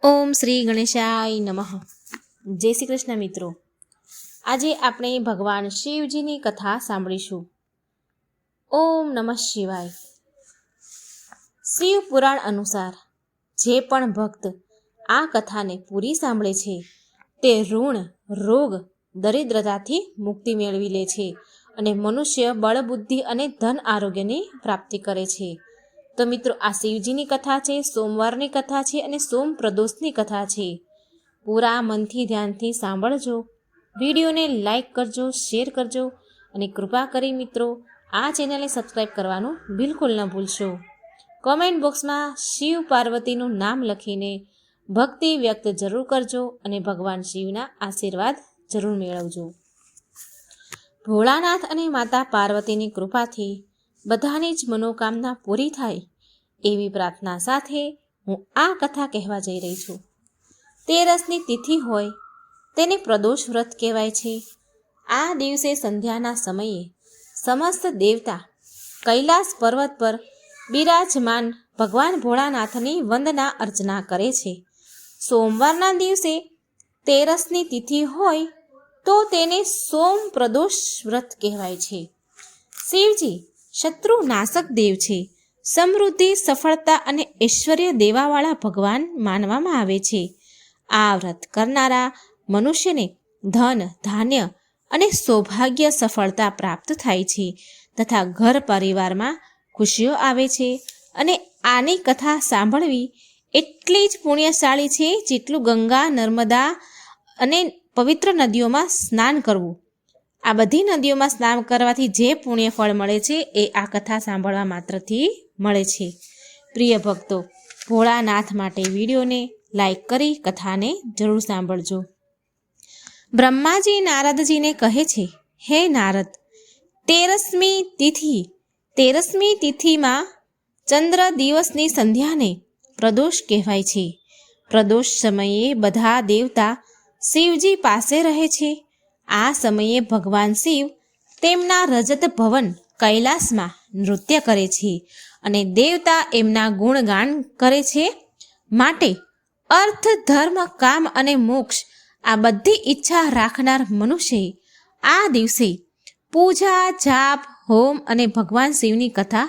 ઓમ શ્રી ગણેશાય નમઃ. જય શ્રી કૃષ્ણ મિત્રો. આજે આપણે ભગવાન શિવજીની કથા સાંભળીશું. ઓમ નમઃ શિવાય. શિવ પુરાણ અનુસાર જે પણ ભક્ત આ કથાને પૂરી સાંભળે છે તે ઋણ, રોગ, દરિદ્રતાથી મુક્તિ મેળવી લે છે અને મનુષ્ય બળ, બુદ્ધિ અને ધન આરોગ્યની પ્રાપ્તિ કરે છે. તો મિત્રો, આ શિવજીની કથા છે, સોમવારની કથા છે અને સોમ પ્રદોષની કથા છે. પૂરા મનથી ધ્યાનથી સાંભળજો. વિડીયોને લાઈક કરજો, શેર કરજો અને કૃપા કરી મિત્રો આ ચેનલને સબસ્ક્રાઈબ કરવાનું બિલકુલ ન ભૂલશો. કોમેન્ટ બોક્સમાં શિવ પાર્વતીનું નામ લખીને ભક્તિ વ્યક્ત જરૂર કરજો અને ભગવાન શિવના આશીર્વાદ જરૂર મેળવજો. ભોળાનાથ અને માતા પાર્વતીની કૃપાથી બધાની જ મનોકામના પૂરી થાય એવી પ્રાર્થના સાથે હું આ કથા કહેવા જઈ રહી છું. તેરસની તિથિ હોય તેને પ્રદોષ વ્રત કહેવાય છે. આ દિવસે સંધ્યાના સમયે સમસ્ત દેવતા કૈલાસ પર્વત પર બિરાજમાન ભગવાન ભોળાનાથની વંદના અર્ચના કરે છે. સોમવારના દિવસે તેરસની તિથિ હોય તો તેને સોમ પ્રદોષ વ્રત કહેવાય છે. શિવજી શત્રુ નાશક દેવ છે. સમૃદ્ધિ, સફળતા અને ઐશ્વર્ય દેવાવાળા ભગવાન માનવામાં આવે છે. આ વ્રત કરનારા મનુષ્યને ધન, ધાન્ય અને સૌભાગ્ય, સફળતા પ્રાપ્ત થાય છે તથા ઘર પરિવારમાં ખુશીઓ આવે છે. અને આની કથા સાંભળવી એટલી જ પુણ્યશાળી છે જેટલું ગંગા, નર્મદા અને પવિત્ર નદીઓમાં સ્નાન કરવું. આ બધી નદીઓમાં સ્નાન કરવાથી જે પુણ્ય ફળ મળે છે એ આ કથા સાંભળવા માત્રથી મળે છે. પ્રિય ભક્તો, ભોળાનાથ માટે વિડીયોને લાઈક કરી કથાને જરૂર સાંભળજો. બ્રહ્માજી નારદજીને કહે છે, હે નારદ, તેરસમી તિથિમાં ચંદ્ર દિવસની સંધ્યાને પ્રદોષ કહેવાય છે. પ્રદોષ સમયે બધા દેવતા શિવજી પાસે રહે છે. આ સમયે ભગવાન શિવ તેમના રજત ભવન કૈલાસમાં નૃત્ય કરે છે અને દેવતા એમના ગુણગાન કરે છે. માટે અર્થ, ધર્મ, કામ અને મોક્ષ આ બધી ઈચ્છા રાખનાર મનુષ્યએ આ દિવસે પૂજા, જાપ, હોમ અને ભગવાન શિવની કથા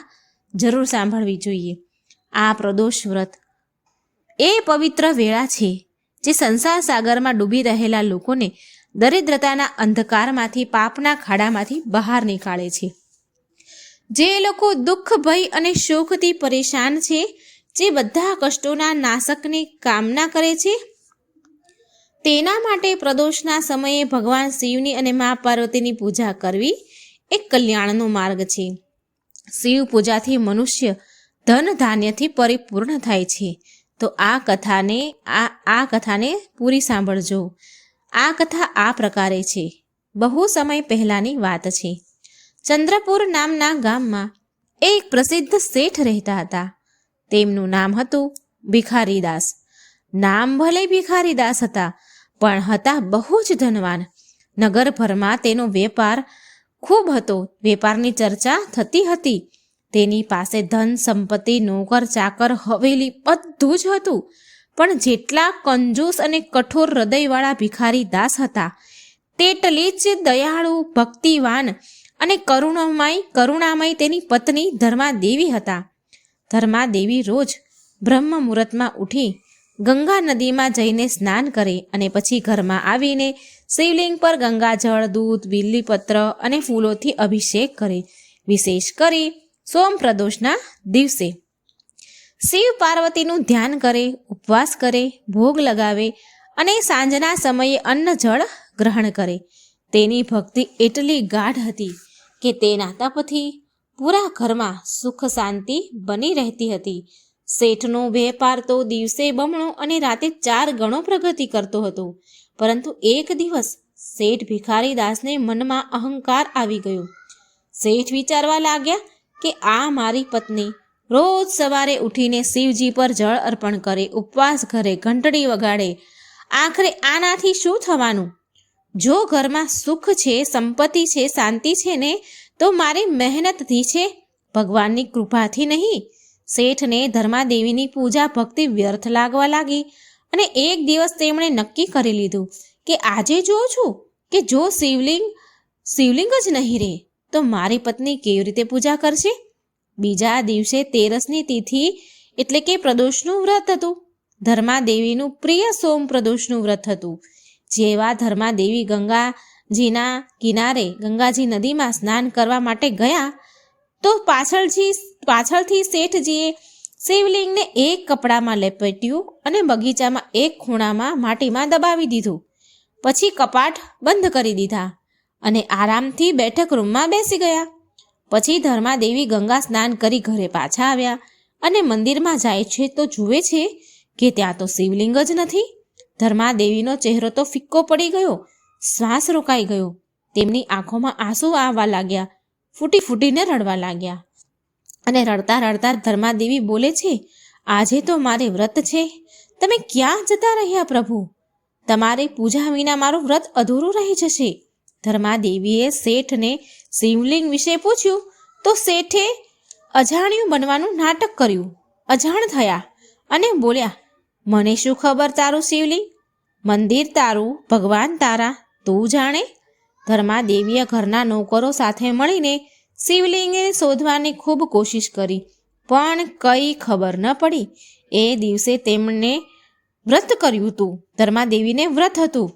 જરૂર સાંભળવી જોઈએ. આ પ્રદોષ વ્રત એ પવિત્ર વેળા છે જે સંસાર સાગરમાં ડૂબી રહેલા લોકોને દરિદ્રતાના અંધકારમાંથી, પાપના ખાડામાંથી બહાર નીકાળે છે. જે લોકો દુઃખ, ભય અને શોકથી પરેશાન છે, જે બધા કષ્ટોના નાશકની કામના કરે છે, તેના માટે પ્રદોષના સમયે ભગવાન શિવની અને મા પાર્વતીની પૂજા કરવી એક કલ્યાણનો માર્ગ છે. શિવ પૂજાથી મનુષ્ય ધન, ધાન્યથી પરિપૂર્ણ થાય છે. તો આ કથાને પૂરી સાંભળજો. આ કથા આ પ્રકારે છે. બહુ સમય પહેલાંની વાત છે. ચંદ્રપુર નામના ગામમાં એક પ્રસિદ્ધ શેઠ રહેતા હતા. તેમનું નામ હતું ભિખારીદાસ. નામ ભલે ભિખારીદાસ હતા, પણ હતા બહુ જ ધનવાન. નગરભરમાં તેનો વેપાર ખૂબ હતો. વેપારની ચર્ચા થતી હતી. તેની પાસે ધન, સંપત્તિ, નોકર, ચાકર, હવેલી બધું જ હતું. પણ જેટલા કંજૂસ અને કઠોર હૃદયવાળા ભિખારી દાસ હતા, તેટલી જ દયાળુ, ભક્તિવાન અને કરુણામય તેની પત્ની ધર્માદેવી હતા. ધર્માદેવી રોજ બ્રહ્મ મુહૂર્તમાં ઉઠી ગંગા નદીમાં જઈને સ્નાન કરે અને પછી ઘરમાં આવીને શિવલિંગ પર ગંગાજળ, દૂધ, બીલીપત્ર અને ફૂલોથી અભિષેક કરે. વિશેષ કરી સોમ પ્રદોષના દિવસે શિવ પાર્વતીનું ધ્યાન કરે, ઉપવાસ કરે, ભોગ લગાવે અને સાંજના સમયે અન્ન જળ ગ્રહણ કરે. તેની ભક્તિ એટલી ગાઢ હતી કે તેના તપથી પૂરા ઘરમાં સુખ શાંતિ બની રહેતી હતી. શેઠનો વેપાર તો દિવસે બમણો અને રાતે 4 ગણો પ્રગતિ કરતો હતો. પરંતુ એક દિવસ શેઠ ભિખારીદાસને મનમાં અહંકાર આવી ગયો. શેઠ વિચારવા લાગ્યા કે આ મારી પત્ની રોજ સવારે ઉઠીને શિવજી પર જળ અર્પણ કરે, ઉપવાસ કરે, ઘંટડી વગાડે. આખરે આનાથી શું થવાનું? જો ઘરમાં સુખ છે, સંપત્તિ છે, શાંતિ છે ને, તો મારી મહેનતથી છે, ભગવાનની કૃપાથી નહીં. શેઠને ધર્માદેવીની પૂજા ભક્તિ વ્યર્થ લાગવા લાગી અને એક દિવસ તેમણે નક્કી કરી લીધું કે આજે જોઉં છું કે જો શિવલિંગ જ નહીં રહે તો મારી પત્ની કેવી રીતે પૂજા કરશે. બીજા દિવસે 13ની તિથિ એટલે કે પ્રદોષનું વ્રત હતું. ધર્માદેવીનું પ્રિય સોમ પ્રદોષનું વ્રત હતું. જેવા ધર્માદેવી ગંગાજીના કિનારે ગંગાજી નદીમાં સ્નાન કરવા માટે ગયા તો પાછળથી શેઠજીએ શિવલિંગને એક કપડામાં લપેટ્યું અને બગીચામાં એક ખૂણામાં માટીમાં દબાવી દીધું. પછી કપાટ બંધ કરી દીધા અને આરામથી બેઠક રૂમમાં બેસી ગયા. પછી ધર્માદેવી ગંગા સ્નાન કરી ઘરે પાછા આવ્યા અને મંદિરમાં જાય છે તો જુએ છે કે ત્યાં તો શિવલિંગ જ નથી. ધર્માદેવીનો ચહેરો તો ફિક્કો પડી ગયો, શ્વાસ રોકાઈ ગયો. તેમની આંખોમાં આંસુ આવવા લાગ્યા, ફૂટીને રડવા લાગ્યા. અને રડતા રડતા ધર્માદેવી બોલે છે, આજે તો મારે વ્રત છે, તમે ક્યાં જતા રહ્યા પ્રભુ? તમારી પૂજા વિના મારું વ્રત અધૂરું રહી જશે. ધર્માદેવીએ શેઠને શિવલિંગ વિશે પૂછ્યું તો શેઠે અજાણ્યું બનવાનું નાટક કર્યું, અજાણ થયા અને બોલ્યા, મને શું ખબર તારું શિવલિંગ? મંદિર તારું, ભગવાન તારા, તું જાણે. ધર્માદેવીએ ઘરના નોકરો સાથે મળીને શિવલિંગને શોધવાની ખૂબ કોશિશ કરી, પણ કંઈ ખબર ન પડી. એ દિવસે તેમણે વ્રત કર્યું હતું. ધર્માદેવીને વ્રત હતું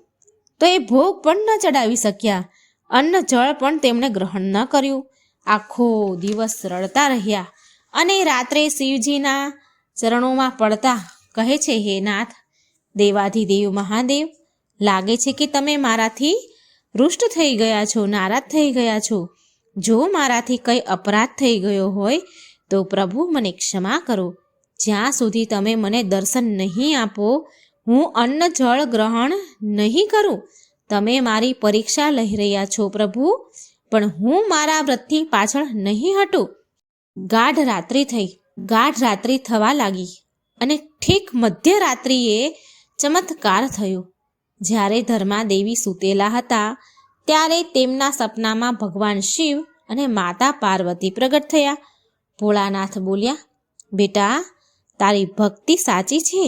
તો એ ભોગ પણ ન ચડાવી શક્યા. અન્ન જળ પણ તેમણે ગ્રહણ ન કર્યું. આખો દિવસ રડતા રહ્યા અને રાત્રે શિવજીના ચરણોમાં પડતા કહે છે, હે નાથ, દેવાધિદેવ મહાદેવ, લાગે છે કે તમે મારાથી રૂષ્ટ થઈ ગયા છો, નારાજ થઈ ગયા છો. જો મારાથી કંઈ અપરાધ થઈ ગયો હોય તો પ્રભુ મને ક્ષમા કરો. જ્યાં સુધી તમે મને દર્શન નહીં આપો, હું અન્ન જળ ગ્રહણ નહીં કરું. તમે મારી પરીક્ષા લઈ રહ્યા છો પ્રભુ, પણ હું મારા વ્રતથી પાછળ નહીં હટું. ગાઢ રાત્રિ થવા લાગી અને ઠીક મધ્યરાત્રિએ ચમત્કાર થયો. જ્યારે ધર્માદેવી સૂતેલા હતા ત્યારે તેમના સપનામાં ભગવાન શિવ અને માતા પાર્વતી પ્રગટ થયા. ભોળાનાથ બોલ્યા, બેટા, તારી ભક્તિ સાચી છે.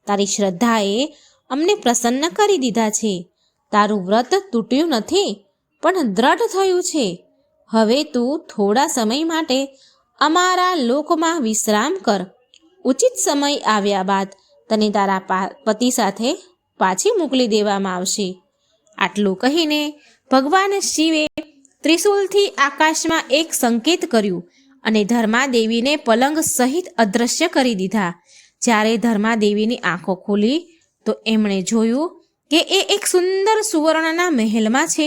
તારી શ્રદ્ધાએ અમને પ્રસન્ન કરી દીધા છે. તારું વ્રત તૂટ્યું નથી પણ દ્રઢ થયું છે. હવે તું થોડા સમય માટે અમારા લોકમાં વિશ્રામ કર. ઉચિત સમય આવ્યા બાદ તને તારા પતિ સાથે પાછી મોકલી દેવામાં આવશે. આટલું કહીને ભગવાન શિવે ત્રિશૂલથી આકાશમાં એક સંકેત કર્યું અને ધર્માદેવીને પલંગ સહિત અદૃશ્ય કરી દીધા. જ્યારે ધર્માદેવીની આંખો ખુલી તો એમણે જોયું કે એ એક સુંદર સુવર્ણના મહેલમાં છે.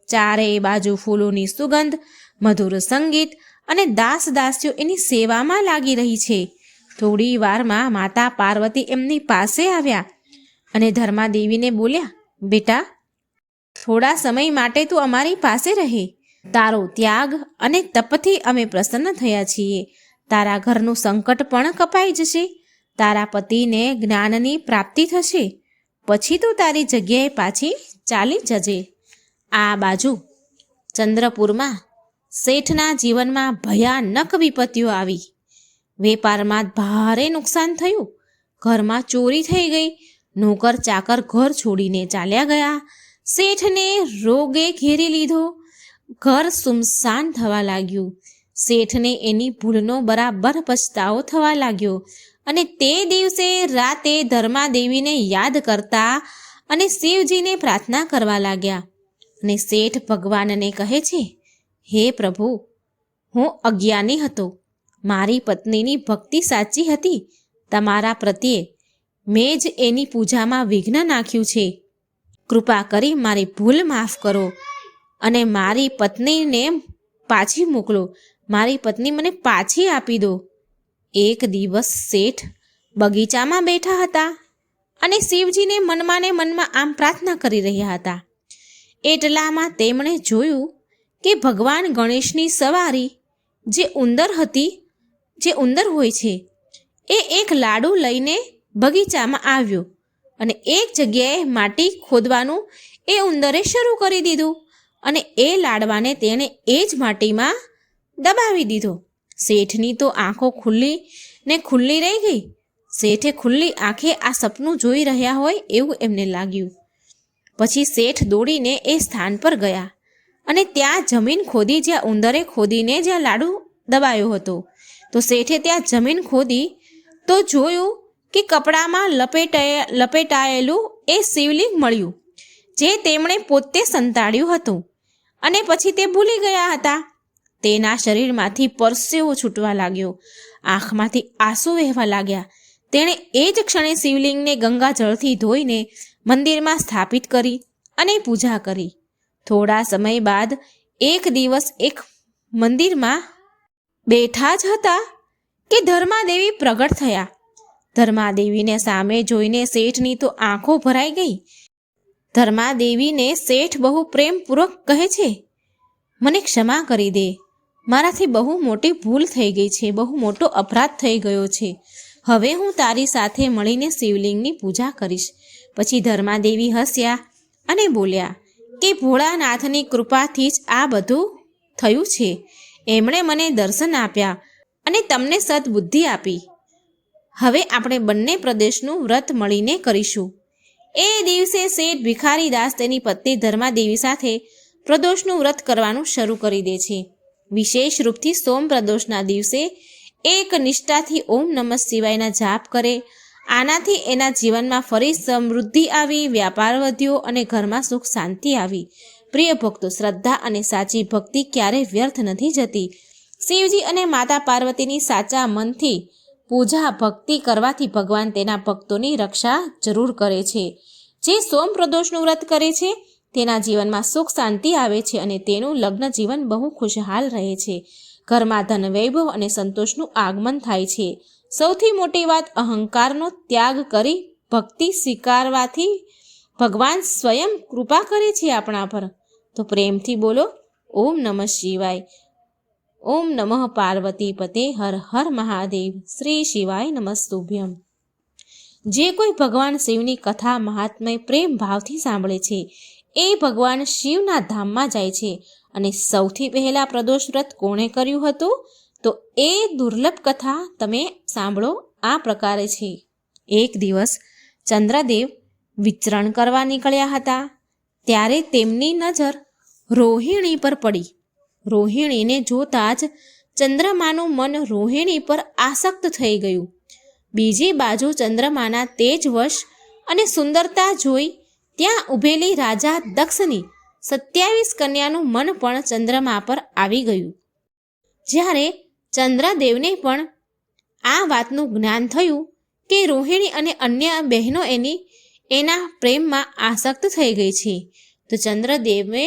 ચારેય બાજુ ફૂલોની સુગંધ, મધુર સંગીત અને દાસીઓ એની સેવામાં લાગી રહી છે. થોડી વારમાં માતા પાર્વતી એમની પાસે આવ્યા અને ધર્માદેવીને બોલ્યા, બેટા, થોડા સમય માટે તું અમારી પાસે રહે. તારો ત્યાગ અને તપથી અમે પ્રસન્ન થયા છીએ. તારા ઘરનું સંકટ પણ કપાઈ જશે. તારા પતિને જ્ઞાનની પ્રાપ્તિ થશે. પછી તું તારી જગ્યાએ પાછી ચાલી જજે. આ બાજુ ચંદ્રપુરમાં શેઠના જીવનમાં ભયાનક વિપત્તિઓ આવી. વેપારમાં ભારે નુકસાન થયું. ઘરમાં ચોરી થઈ ગઈ. નોકર ચાકર ઘર છોડીને ચાલ્યા ગયા. શેઠને રોગે ઘેરી લીધો. ઘર સુમસાન થવા લાગ્યું. શેઠને એની ભૂલનો બરાબર પછતાવો થવા લાગ્યો અને તે દિવસે રાતે ધર્માદેવીને યાદ કરતા અને શિવજીને પ્રાર્થના કરવા લાગ્યા. અને શેઠ ભગવાનને કહે છે, હે પ્રભુ, હું અજ્ઞાની હતો. મારી પત્નીની ભક્તિ સાચી હતી. તમારા પ્રત્યે મેં જ એની પૂજામાં વિઘ્ન નાખ્યું છે. કૃપા કરી મારી ભૂલ માફ કરો અને મારી પત્નીને પાછી મોકલો. મારી પત્ની મને પાછી આપી દો. એક દિવસ શેઠ બગીચામાં બેઠા હતા અને શિવજીને મનમાં ને મનમાં આમ પ્રાર્થના કરી રહ્યા હતા. એટલામાં તેમણે જોયું કે ભગવાન ગણેશની સવારી જે ઉંદર હોય છે એ એક લાડુ લઈને બગીચામાં આવ્યો અને એક જગ્યાએ માટી ખોદવાનું એ ઉંદરે શરૂ કરી દીધું અને એ લાડવાને તેણે એ જ માટીમાં દબાવી દીધો. શેઠની તો આંખો ખુલ્લી રહી ગઈ. શેઠે ખુલ્લી આંખે આ સપનું જોઈ રહ્યા હોય એવું એમને લાગ્યું. પછી શેઠ દોડીને એ સ્થાન પર ગયા અને ત્યાં જમીન ખોદી જ્યાં ઉંદરે ખોદીને જ્યાં લાડુ દબાયો હતો. તો શેઠે ત્યાં જમીન ખોદી તો જોયું કે કપડામાં લપેટાયેલું એ શિવલિંગ મળ્યું, જે તેમણે પોતે સંતાડ્યું હતું. અને પછી તે ભૂલી ગયા હતા. તેના શરીરમાંથી પરસેવો છૂટવા લાગ્યો, આંખમાંથી આંસુ વહેવા લાગ્યા. તેણે એ જ ક્ષણે શિવલિંગને ગંગાજળથી ધોઈને મંદિરમાં સ્થાપિત કરી અને પૂજા કરી. થોડા સમય બાદ એક દિવસ એક મંદિરમાં બેઠા જ હતા કે ધર્માદેવી પ્રગટ થયા. ધર્માદેવીને સામે જોઈને શેઠની તો આંખો ભરાઈ ગઈ. ધર્માદેવીને શેઠ બહુ પ્રેમપૂર્વક કહે છે, મને ક્ષમા કરી દે, મારાથી બહુ મોટી ભૂલ થઈ ગઈ છે, બહુ મોટો અપરાધ થઈ ગયો છે. હવે હું તારી સાથે મળીને શિવલિંગની પૂજા કરીશ. પછી ધર્માદેવી હસ્યા અને બોલ્યા કે ભોળાનાથની કૃપાથી જ આ બધું થયું છે. એમણે મને દર્શન આપ્યા અને તમને સદબુદ્ધિ આપી. હવે આપણે બંને પ્રદેશનું વ્રત મળીને કરીશું. એ દિવસે શેઠ ભિખારીદાસ તેની પત્ની ધર્માદેવી સાથે પ્રદોષનું વ્રત કરવાનું શરૂ કરી દે છે. વિશેષ રૂપથી સોમ પ્રદોષના દિવસે એક નિષ્ઠાથી ઓમ નમઃ શિવાયના જાપ કરે. આનાથી એના જીવનમાં ફરી સમૃદ્ધિ આવી, વ્યાપાર વધ્યો અને ઘરમાં સુખ શાંતિ આવી. પ્રિય ભક્તો, શ્રદ્ધા અને સાચી ભક્તિ ક્યારેય વ્યર્થ નથી જતી. શિવજી અને માતા પાર્વતીની સાચા મનથી પૂજા ભક્તિ કરવાથી ભગવાન તેના ભક્તોની રક્ષા જરૂર કરે છે. જે સોમ પ્રદોષનું વ્રત કરે છે તેના જીવનમાં સુખ શાંતિ આવે છે અને તેનું લગ્ન જીવન બહુ ખુશહાલ રહે છે. ઘરમાં ધન વૈભવ અને સંતોષનું આગમન થાય છે. સૌથી મોટી વાત, અહંકારનો ત્યાગ કરી ભક્તિ સ્વીકારવાથી ભગવાન સ્વયં કૃપા કરે છે આપણા પર. તો પ્રેમથી બોલો ઓમ નમઃ શિવાય. ઓમ નમઃ પાર્વતી પતે હર હર મહાદેવ. શ્રી શિવાય નમસ્તુભ્યમ. જે કોઈ ભગવાન શિવની કથા મહાત્મય પ્રેમ ભાવથી સાંભળે છે એ ભગવાન શિવના ધામમાં જાય છે. અને સૌથી પહેલાં પ્રદોષ વ્રત કોણે કર્યું હતું? તો એ દુર્લભ કથા તમે સાંભળો. આ પ્રકારે છે. એક દિવસ ચંદ્રદેવ વિચરણ કરવા નીકળ્યા હતા. ત્યારે તેમની નજર રોહિણી પર પડી. રોહિણીને જોતાં જ ચંદ્રમાનું મન રોહિણી પર આસક્ત થઈ ગયું. બીજી બાજુ ચંદ્રમાના તેજવશ અને સુંદરતા જોઈ ત્યાં ઊભેલી રાજા દક્ષની 27 કન્યાનું મન પણ ચંદ્રમા પર આવી ગયું. જ્યારે ચંદ્રદેવને પણ આ વાતનું જ્ઞાન થયું કે રોહિણી અને અન્ય બહેનો એના પ્રેમમાં આસક્ત થઈ ગઈ છે, તો ચંદ્રદેવે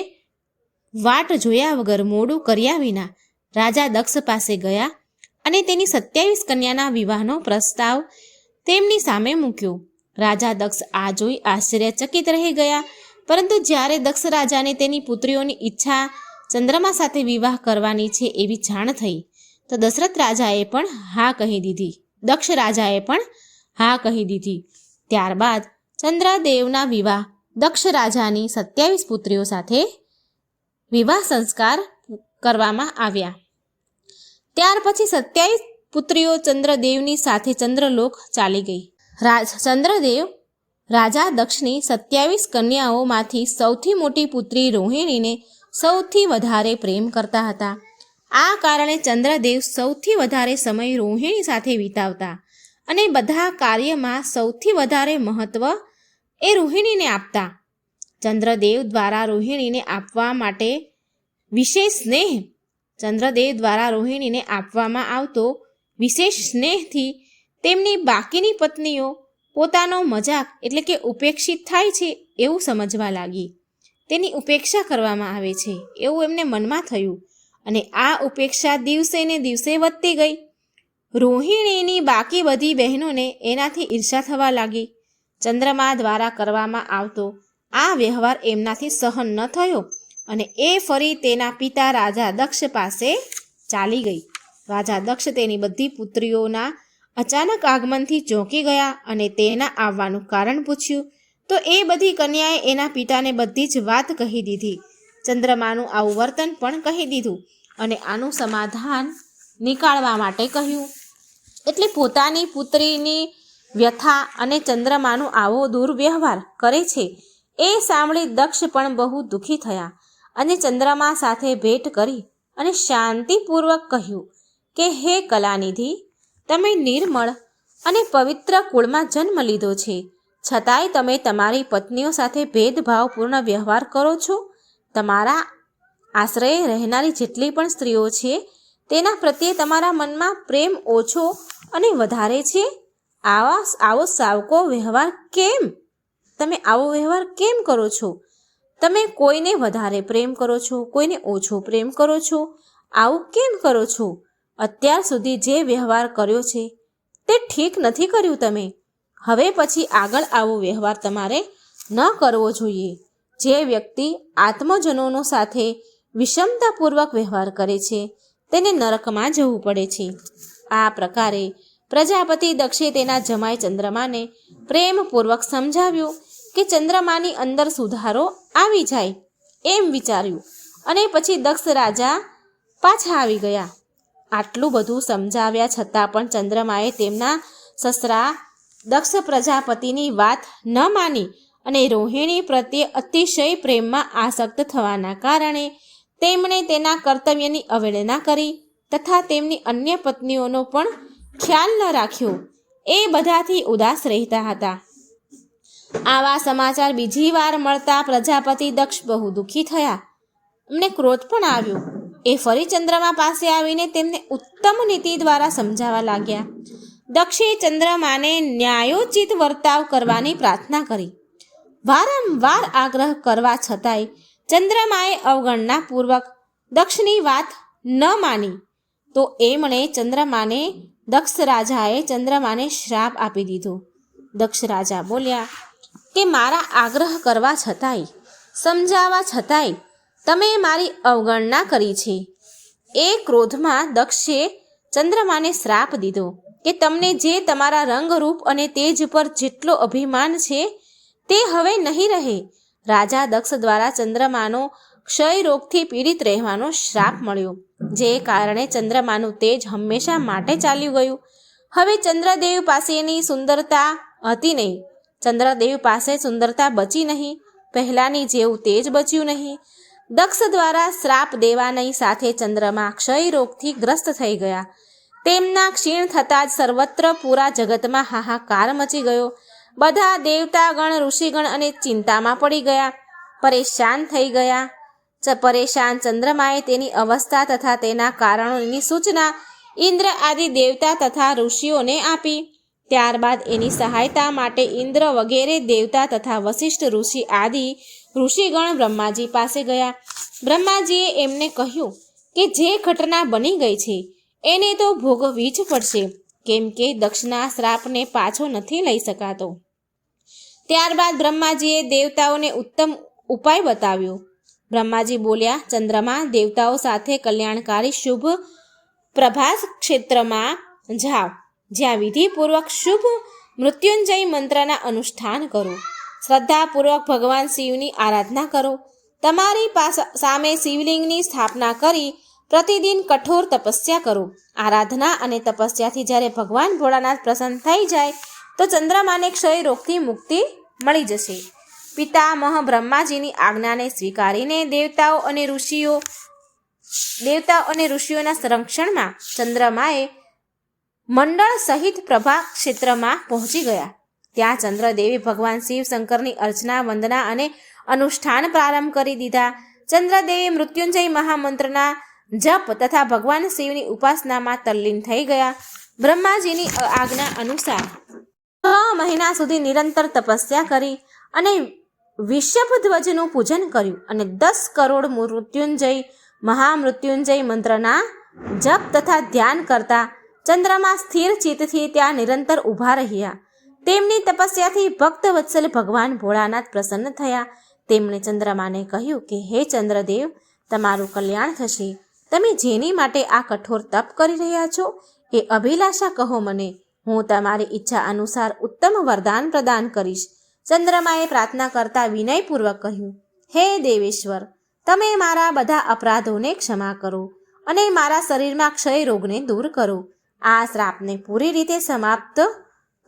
વાટ જોયા વગર મોડું કર્યા વિના રાજા દક્ષ પાસે ગયા અને તેની 27 કન્યાના વિવાહનો પ્રસ્તાવ તેમની સામે મૂક્યો. રાજા દક્ષ આ જોઈ આશ્ચર્યચકિત રહી ગયા. પરંતુ જ્યારે દક્ષ રાજાને તેની પુત્રીઓની ઈચ્છા ચંદ્રમા સાથે વિવાહ કરવાની છે એવી જાણ થઈ, તો દશરથ રાજાએ પણ હા કહી દીધી. દક્ષ રાજાએ પણ હા કહી દીધી. ત્યારબાદ ચંદ્રદેવના વિવાહ દક્ષ રાજાની 27 પુત્રીઓ સાથે વિવાહ સંસ્કાર કરવામાં આવ્યા. ત્યાર પછી 27 પુત્રીઓ ચંદ્રદેવની સાથે ચંદ્રલોક ચાલી ગઈ. ચંદ્રદેવ રાજા દક્ષની 27 કન્યાઓમાંથી સૌથી મોટી પુત્રી રોહિણીને સૌથી વધારે પ્રેમ કરતા હતા. આ કારણે ચંદ્રદેવ સૌથી વધારે સમય રોહિણી સાથે વિતાવતા અને બધા કાર્યમાં સૌથી વધારે મહત્વ એ રોહિણીને આપતા. ચંદ્રદેવ દ્વારા રોહિણીને આપવા માટે વિશેષ સ્નેહ ચંદ્રદેવ દ્વારા રોહિણીને આપવામાં આવતો વિશેષ સ્નેહથી તેમની બાકીની પત્નીઓ પોતાનો મજાક એટલે કે ઉપેક્ષિત થાય છે એવું સમજવા લાગી. તેની ઉપેક્ષા કરવામાં આવે છે એવું એમને મનમાં થયું અને આ ઉપેક્ષા દિવસે ને દિવસે વધતી ગઈ. રોહિણીની બાકી બધી બહેનોને એનાથી ઈર્ષા થવા લાગી. ચંદ્રમા દ્વારા કરવામાં આવતો આ વ્યવહાર એમનાથી સહન ન થયો અને એ ફરી તેના પિતા રાજા દક્ષ પાસે ચાલી ગઈ. રાજા દક્ષ તેની બધી પુત્રીઓના અચાનક આગમનથી ચોંકી ગયા અને તેના આવવાનું કારણ પૂછ્યું, તો એ બધી કન્યાએ એના પિતાને બધી જ વાત કહી દીધી. ચંદ્રમાનું આવું વર્તન પણ કહી દીધું અને આનું સમાધાન નીકાળવા માટે કહ્યું. એટલે પોતાની પુત્રીની વ્યથા અને ચંદ્રમાનો આવો દુર્વ્યવહાર કરે છે એ સાંભળી દક્ષ પણ બહુ દુઃખી થયા અને ચંદ્રમા સાથે ભેટ કરી અને શાંતિપૂર્વક કહ્યું કે હે કલાનિધિ, તમે નિર્મળ અને પવિત્ર કુળમાં જન્મ લીધો છે, છતાંય તમે તમારી પત્નીઓ સાથે ભેદભાવપૂર્ણ વ્યવહાર કરો છો. તમારા આશ્રયે રહેનારી જેટલી પણ સ્ત્રીઓ છે તેના પ્રત્યે તમારા મનમાં પ્રેમ ઓછો અને વધારે છે. આવો સાવકો વ્યવહાર કેમ? તમે આવો વ્યવહાર કેમ કરો છો? તમે કોઈને વધારે પ્રેમ કરો છો, કોઈને ઓછો પ્રેમ કરો છો. આવું કેમ કરો છો? અત્યાર સુધી જે વ્યવહાર કર્યો છે તે ઠીક નથી કર્યું તમે. હવે પછી આગળ આવો વ્યવહાર તમારે ન કરવો જોઈએ. જે વ્યક્તિ આત્મજનોનો સાથે વિષમતાપૂર્વક વ્યવહાર કરે છે તેને નરકમાં જવું પડે છે. આ પ્રકારે પ્રજાપતિ દક્ષે તેના જમાઈ ચંદ્રમાને પ્રેમપૂર્વક સમજાવ્યું કે ચંદ્રમાની અંદર સુધારો આવી જાય એમ વિચાર્યું અને પછી દક્ષ રાજા પાછા આવી ગયા. આટલું બધું સમજાવ્યા છતાં પણ ચંદ્રમાએ તેમના સસરા દક્ષ પ્રજાપતિની વાત ન માની અને રોહિણી પ્રત્યે અતિશય પ્રેમમાં આસક્ત થવાના કારણે તેમણે તેના કર્તવ્યની અવહેલના કરી તથા તેમની અન્ય પત્નીઓનો પણ ખ્યાલ ન રાખ્યો. એ બધાથી ઉદાસ રહેતા હતા. આવા સમાચાર બીજી વાર મળતા પ્રજાપતિ દક્ષ બહુ દુઃખી થયા. એમને ક્રોધ પણ આવ્યો. એ ફરી ચંદ્રમા પાસે આવીને તેમને ઉત્તમ નીતિ દ્વારા સમજાવવા લાગ્યા. દક્ષે ચંદ્રમાને ન્યાયોચિત વર્તાવ કરવાની પ્રાર્થના કરી. વારંવાર આગ્રહ કરવા છતાંય ચંદ્રમાએ અવગણનાપૂર્વક દક્ષની વાત ન માની તો દક્ષ રાજાએ ચંદ્રમાને શ્રાપ આપી દીધો. દક્ષ રાજા બોલ્યા કે મારા આગ્રહ કરવા છતાંય, સમજાવવા છતાંય તમે મારી અવગણના કરી છે. એ ક્રોધમાં દક્ષે ચંદ્રમાને શ્રાપ દીધો કે તમને જે તમારા રંગરૂપ અને તેજ પર જેટલો અભિમાન છે તે હવે નહીં રહે. રાજા દક્ષ દ્વારા ચંદ્રમાનો ક્ષય રોગથી પીડિત રહેવાનો શ્રાપ મળ્યો, જે કારણે ચંદ્રમાનું તેજ હંમેશા માટે ચાલ્યું ગયું. હવે ચંદ્રદેવ પાસેની સુંદરતા હતી નહીં. ચંદ્રદેવ પાસે સુંદરતા બચી નહીં. પહેલાંની જેવું તેજ બચ્યું નહીં. દક્ષ દ્વારા શ્રાપ દેવાની સાથે ચંદ્રમા ક્ષય રોગથી ગ્રસ્ત થઈ ગયા. તેમના ક્ષીણ થતાં જ સર્વત્ર પૂરા જગતમાં હાહાકાર મચી ગયો. બધા દેવતાગણ, ઋષિગણ અને ચિંતામાં પડી ગયા, પરેશાન થઈ ગયા. પરેશાન ચંદ્રમાએ તેની અવસ્થા તથા તેના કારણોની સૂચના ઇન્દ્ર આદિ દેવતા તથા ઋષિઓને આપી. ત્યારબાદ એની સહાયતા માટે ઇન્દ્ર વગેરે દેવતા તથા વશિષ્ઠ ઋષિ આદિ ઋષિગણ બ્રહ્માજી પાસે ગયા. બ્રહ્માજીએ એમને કહ્યું કે જે ઘટના બની ગઈ છે એને તો ભોગવવી જ પડશે, કેમ કે દક્ષના શ્રાપને પાછો નથી લઈ શકાતો. ત્યારબાદ બ્રહ્માજીએ દેવતાઓને ઉત્તમ ઉપાય બતાવ્યો. બ્રહ્માજી બોલ્યા, ચંદ્રમા, દેવતાઓ સાથે કલ્યાણકારી શુભ પ્રભાસ ક્ષેત્રમાં જાઓ, જ્યાં વિધિપૂર્વક શુભ મૃત્યુંજય મંત્રના અનુષ્ઠાન કરો. શ્રદ્ધાપૂર્વક ભગવાન શિવની આરાધના કરો. તમારી સામે શિવલિંગની સ્થાપના કરી પ્રતિદિન કઠોર તપસ્યા કરો. આરાધના અને તપસ્યાથી જ્યારે ભગવાન ભોળાનાથ પ્રસન્ન થઈ જાય તો ચંદ્રમાને ક્ષય રોગથી મુક્તિ મળી જશે. પિતામહ બ્રહ્માજીની આજ્ઞાને સ્વીકારીને દેવતાઓ અને ઋષિઓના સંરક્ષણમાં ચંદ્રમાએ મંડળ સહિત પ્રભા ક્ષેત્રમાં પહોંચી ગયા. ત્યાં ચંદ્રદેવે ભગવાન શિવ શંકરની અર્ચના, વંદના અને અનુષ્ઠાન પ્રારંભ કરી દીધા. ચંદ્રદેવે મૃત્યુંજય મહામંત્રના જપ તથા ભગવાન શિવની ઉપાસનામાં તલ્લીન થઈ ગયા. બ્રહ્માજીની આજ્ઞા અનુસાર 6 મહિના સુધી નિરંતર તપસ્યા કરી અને વિષભધ્વજનું પૂજન કર્યું અને 10 કરોડ મહામૃત્યુંજય મંત્રના જપ તથા ધ્યાન કરતા ચંદ્રમા સ્થિર ચિત્તથી ત્યાં નિરંતર ઊભા રહ્યા. તેમની તપસ્યાથી ભક્ત વત્સલ ભગવાન ભોળાનાથ પ્રસન્ન થયા. તેમણે ચંદ્રમાને કહ્યું કે હે ચંદ્રદેવ, તમારું કલ્યાણ થશે. તમે જેની માટે આ કઠોર તપ કરી રહ્યા છો એ અભિલાષા કહો મને. હું તમારી ઈચ્છા અનુસાર ઉત્તમ વરદાન પ્રદાન કરીશ. ચંદ્રમાએ પ્રાર્થના કરતા વિનયપૂર્વક કહ્યું, હે દેવેશ્વર, તમે મારા બધા અપરાધોને ક્ષમા કરો અને મારા શરીરમાં ક્ષય રોગને દૂર કરો. આ શ્રાપને પૂરી રીતે સમાપ્ત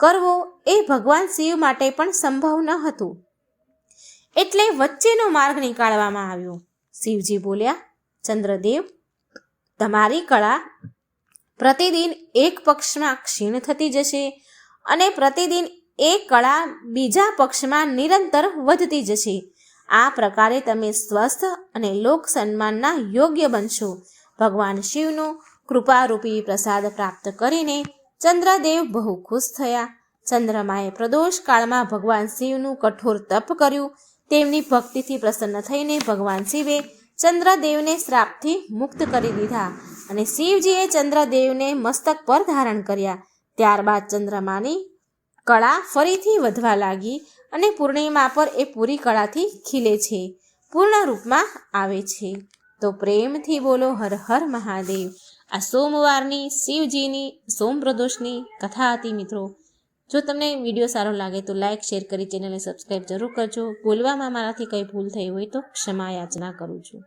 કરવો એ ભગવાન શિવ માટે પણ સંભવ ન હતું. એટલે વચ્ચેનો માર્ગ નીકાળવામાં આવ્યો. શિવજી બોલ્યા, ચંદ્રદેવ, તમારી કળા પ્રતિદિન એક પક્ષમાં ક્ષીણ થતી જશે અને પ્રતિદિન એ કળા બીજા પક્ષમાં નિરંતર વધતી જશે. આ પ્રકારે તમે સ્વસ્થ અને લોક સન્માનના યોગ્ય બનશો. ભગવાન શિવનો કૃપારૂપી પ્રસાદ પ્રાપ્ત કરીને ચંદ્રદેવ બહુ ખુશ થયા. ચંદ્રમાએ પ્રદોષ કાળમાં ભગવાન શિવનું કઠોર તપ કર્યું. તેમની ભક્તિથી પ્રસન્ન થઈને ભગવાન શિવે ચંદ્રદેવને શ્રાપથી મુક્ત કરી દીધા અને શિવજીએ ચંદ્રદેવને મસ્તક પર ધારણ કર્યા. ત્યારબાદ ચંદ્રમાની કળા ફરીથી વધવા લાગી અને પૂર્ણિમા પર એ પૂરી કળાથી ખીલે છે, પૂર્ણ રૂપમાં આવે છે. તો પ્રેમથી બોલો હર હર મહાદેવ. આ સોમવારની શિવજીની સોમ પ્રદોષની કથા હતી મિત્રો. જો તમને વિડીયો સારો લાગે તો લાઇક શેર કરી ચેનલને સબસ્ક્રાઈબ જરૂર કરજો. બોલવામાં મારાથી કંઈ ભૂલ થઈ હોય તો ક્ષમા યાચના કરું છું.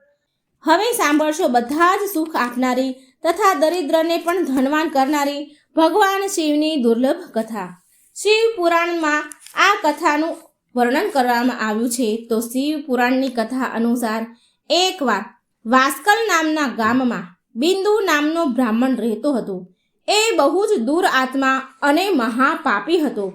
હવે સાંભળશો બધા જ સુખ આપનારી તથા દરિદ્રને પણ ધનવાન કરનારી ભગવાન શિવની દુર્લભ કથા. શિવ પુરાણમાં આ કથાનું વર્ણન કરવામાં આવ્યું છે. તો શિવ પુરાણની કથા અનુસાર એકવાર વાસ્કલ નામના ગામમાં બિંદુ નામનો બ્રાહ્મણ રહેતો હતો. એ બહુ જ દૂર આત્મા અને મહાપાપી હતો,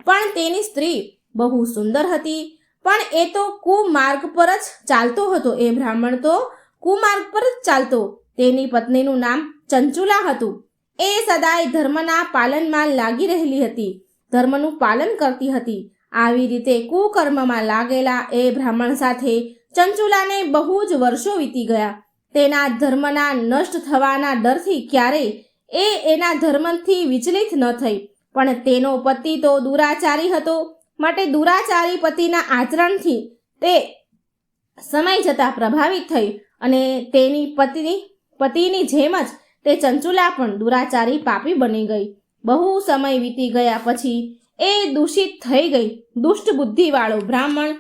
પણ તેની સ્ત્રી બહુ સુંદર હતી. પણ એ તો કુમાર્ગ પર જ ચાલતો હતો. એ બ્રાહ્મણ તો કુમાર્ગ પર જ ચાલતો. તેની પત્નીનું નામ ચંચુલા હતું. એ સદાય ધર્મના પાલનમાં લાગી રહેલી હતી, ધર્મનું પાલન કરતી હતી. આવી રીતે કુકર્મમાં લાગેલા એ બ્રાહ્મણ સાથે ચંચુલાને બહુ જ વર્ષો વીતી ગયા. તેના ધર્મના નષ્ટ થવાના ડરથી ક્યારેય એના ધર્મથી વિચલિત ન થઈ. પણ તેનો પતિ તો દુરાચારી હતો, માટે દુરાચારી પતિના આચરણથી તે સમય જતાં પ્રભાવિત થઈ અને તેની પતિની જેમ જ તે ચંચુલા પણ દુરાચારી પાપી બની ગઈ. બહુ સમય વીતી ગયા પછી એ દૂષિત થઈ ગઈ. દુષ્ટ બુદ્ધિવાળો બ્રાહ્મણ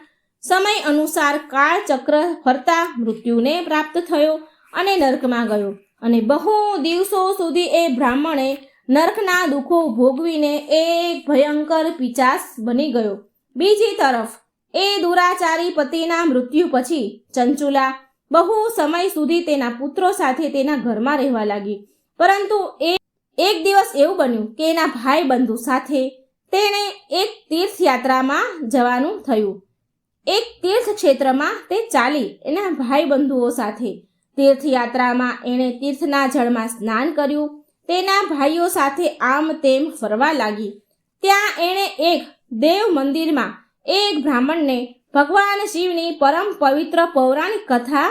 સમય અનુસાર કાળચક્ર ફરતા મૃત્યુને પ્રાપ્ત થયો અને નરકમાં ગયો. અને બહુ દિવસો સુધી એ બ્રાહ્મણે નરકના દુઃખો ભોગવીને એક ભયંકર પિશાચ બની ગયો. બીજી તરફ એ દુરાચારી પતિના મૃત્યુ પછી ચંચુલા બહુ સમય સુધી તેના પુત્રો સાથે તેના ઘરમાં રહેવા લાગી. પરંતુ એક દિવસ એવું બન્યું કે એના ભાઈ બંધુ સાથે તેણે એક તીર્થયાત્રામાં જવાનું થયું. એક તીર્થ ક્ષેત્રમાં તે ચાલી એના ભાઈ બંધુઓ સાથે. તીર્થયાત્રામાં એણે તીર્થના જળમાં સ્નાન કર્યું. તેના ભાઈઓ સાથે આમ તેમ ફરવા લાગી. ત્યાં એણે એક દેવ મંદિરમાં એક બ્રાહ્મણને ભગવાન શિવની પરમ પવિત્ર પૌરાણિક કથા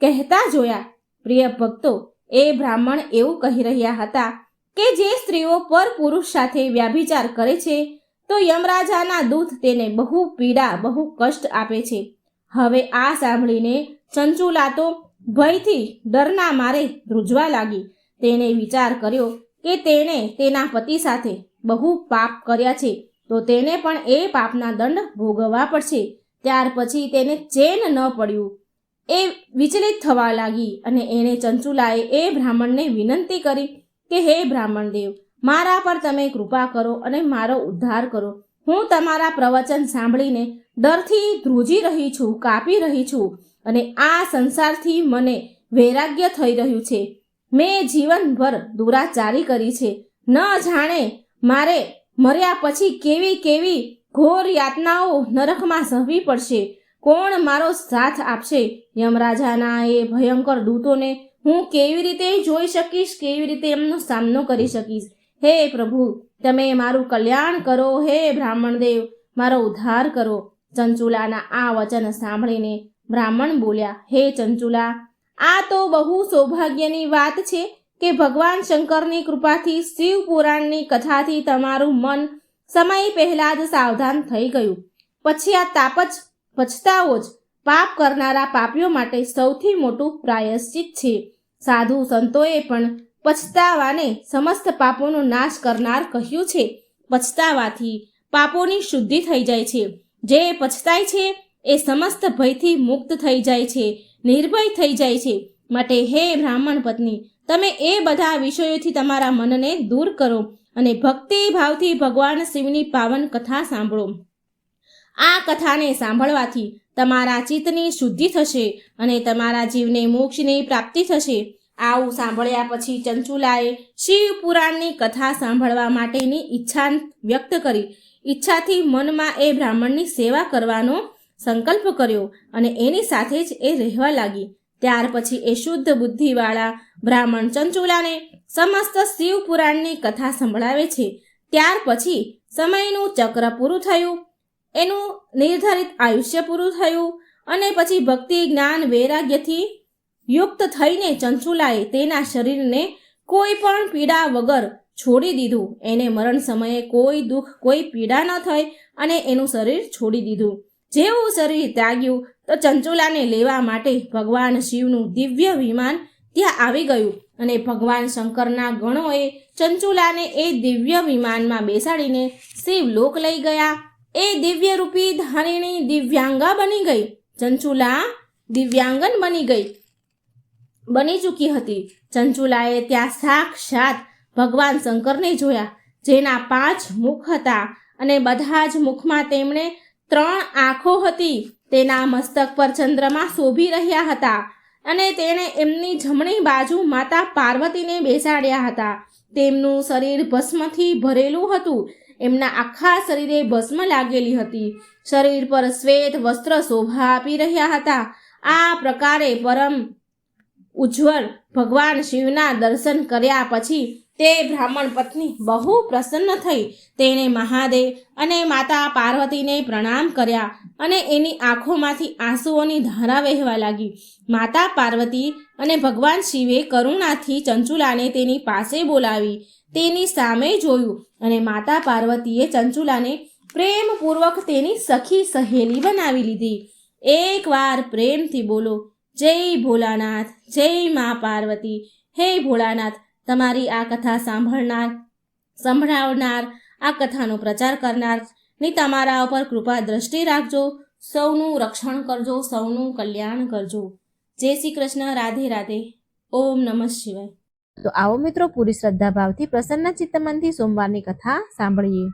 કહેતા જોયા. પ્રિય ભક્તો, એ બ્રાહ્મણ એવું કહી રહ્યા હતા કે જે સ્ત્રીઓ પર પુરુષ સાથે વ્યાભિચાર કરે છે તો યમરાજાના દૂત તેને બહુ પીડા, બહુ કષ્ટ આપે છે. હવે આ સાંભળીને ચંચુલા તો ભયથી ડરના મારે ધ્રુજવા લાગી. તેણે વિચાર કર્યો કે તેણે તેના પતિ સાથે બહુ પાપ કર્યા છે તો તેને પણ એ પાપના દંડ ભોગવવા પડશે. ત્યાર પછી તેને ચેન ન પડ્યું. એ વિચલિત થવા લાગી અને એણે ચંચુલાએ એ બ્રાહ્મણને વિનંતી કરી કે હે બ્રાહ્મણ દેવ, મારા પર તમે કૃપા કરો અને મારો ઉદ્ધાર કરો. હું તમારા પ્રવચન સાંભળીને ડરથી ધ્રુજી રહી છું, કાપી રહી છું અને આ સંસારથી મને વૈરાગ્ય થઈ રહ્યું છે. મેં જીવનભર દુરાચારી કરી છે. ન જાણે મારે મર્યા પછી કેવી કેવી ઘોર યાતનાઓ નરકમાં સહવી પડશે. કોણ મારો સાથ આપશે? યમરાજાના એ ભયંકર દૂતોને હું કેવી રીતે જોઈ શકીશ? કેવી રીતે એમનો સામનો કરી શકીશ? હે પ્રભુ, તમે મારું કલ્યાણ કરો. હે બ્રાહ્મણ દેવ, મારો ઉદ્ધાર કરો. ચંચુલાના આ વચન સાંભળીને બ્રાહ્મણ બોલ્યા, હે ચંચુલા, આ તો બહુ સૌભાગ્યની વાત છે કે ભગવાન શંકરની કૃપાથી શિવ પુરાણની કથાથી તમારું મન સમય પહેલા જ સાવધાન થઈ ગયું. પછી આ પછતાવો જ પાપ કરનારા પાપીઓ માટે સૌથી મોટું પ્રાયશ્ચિત છે. સાધુ સંતોએ પણ પછતાવાને સમસ્ત પાપોનો નાશ કરનાર કહ્યું છે. પછતાવાથી પાપોની શુદ્ધિ થઈ જાય છે. જે પછતાય છે એ સમસ્ત ભયથી મુક્ત થઈ જાય છે, નિર્ભય થઈ જાય છે. માટે હે બ્રાહ્મણ પત્ની, તમે એ બધા વિષયોથી તમારા મનને દૂર કરો અને ભક્તિ ભાવથી ભગવાન શિવની પાવન કથા સાંભળો. આ કથાને સાંભળવાથી તમારા ચિત્તની શુદ્ધિ થશે અને તમારા જીવને મોક્ષની પ્રાપ્તિ થશે. આવું સાંભળ્યા પછી ચંચુલાએ શિવ પુરાણની કથા સાંભળવા માટેની ઈચ્છા વ્યક્ત કરી. ઈચ્છાથી મનમાં એ બ્રાહ્મણની સેવા કરવાનો સંકલ્પ કર્યો અને એની સાથે જ એ રહેવા લાગી. ત્યાર પછી એ શુદ્ધ બુદ્ધિવાળા બ્રાહ્મણ ચંચુલાને સમસ્ત શિવ પુરાણની કથા સંભળાવે છે. ત્યાર પછી સમયનું ચક્ર પૂરું થયું, એનું નિર્ધારિત આયુષ્ય પૂરું થયું અને પછી ભક્તિ જ્ઞાન વૈરાગ્યથી યુક્ત થઈને ચંચુલાએ તેના શરીરને કોઈ પણ પીડા વગર છોડી દીધું. એને મરણ સમયે કોઈ દુઃખ કોઈ પીડા ન થઈ અને એનું શરીર છોડી દીધું. જેવું શરીર ત્યાગ્યું તો ચંચુલાને લેવા માટે ભગવાન શિવનું દિવ્ય વિમાન ત્યાં આવી ગયું અને ભગવાન શંકરના ગણોએ ચંચુલાને એ દિવ્ય વિમાનમાં બેસાડીને શિવલોક લઈ ગયા. એ દિવ્ય રૂપી ધારિણી દિવ્યાંગા બની ગઈ. ચંચુલા દિવ્યાંગન બની ચૂકી હતી. ચંચુલાએ ત્યાં સાક્ષાત ભગવાન શંકરને જોયા, જેના 5 મુખ હતા અને બધા જ મુખમાં તેમણે 3 આંખો હતી. તેના મસ્તક પર ચંદ્રમા શોભી રહ્યા હતા અને તેણે એમની જમણી બાજુ માતા પાર્વતીને બેસાડ્યા હતા. તેમનું શરીર ભસ્મથી ભરેલું હતું. એમના આખા શરીરે ભસ્મ લાગેલી હતી. શરીર પર શ્વેત વસ્ત્ર શોભા આપી રહ્યા હતા. આ પ્રકારે પરમ ઉજ્જવળ ભગવાન શિવના દર્શન કર્યા પછી તે બ્રાહ્મણ પત્ની બહુ પ્રસન્ન થઈ. તેણે મહાદેવ અને માતા પાર્વતીને પ્રણામ કર્યા અને એની આંખોમાંથી આંસુઓની ધારા વહેવા લાગી. માતા પાર્વતી અને ભગવાન શિવે કરુણાથી ચંચુલાને તેની પાસે બોલાવી તેની સામે જોયું અને માતા પાર્વતીએ ચંચુલાને પ્રેમપૂર્વક તેની સખી સહેલી બનાવી લીધી. એકવાર પ્રેમથી બોલો, જય ભોલાનાથ, જય મા પાર્વતી. હે ભોળાનાથ, તમારી આ કથા સંભળાવનાર, આ કથાનો પ્રચાર કરનાર ને તમારા ઉપર કૃપા દ્રષ્ટિ રાખજો. સૌનું રક્ષણ કરજો, સૌનું કલ્યાણ કરજો. જય શ્રી કૃષ્ણ. રાધે રાધે. ઓમ નમઃ શિવાય. તો આવો મિત્રો, પૂરી શ્રદ્ધા ભાવથી પ્રસન્ન ચિત્તમનથી સોમવારની કથા સાંભળીએ.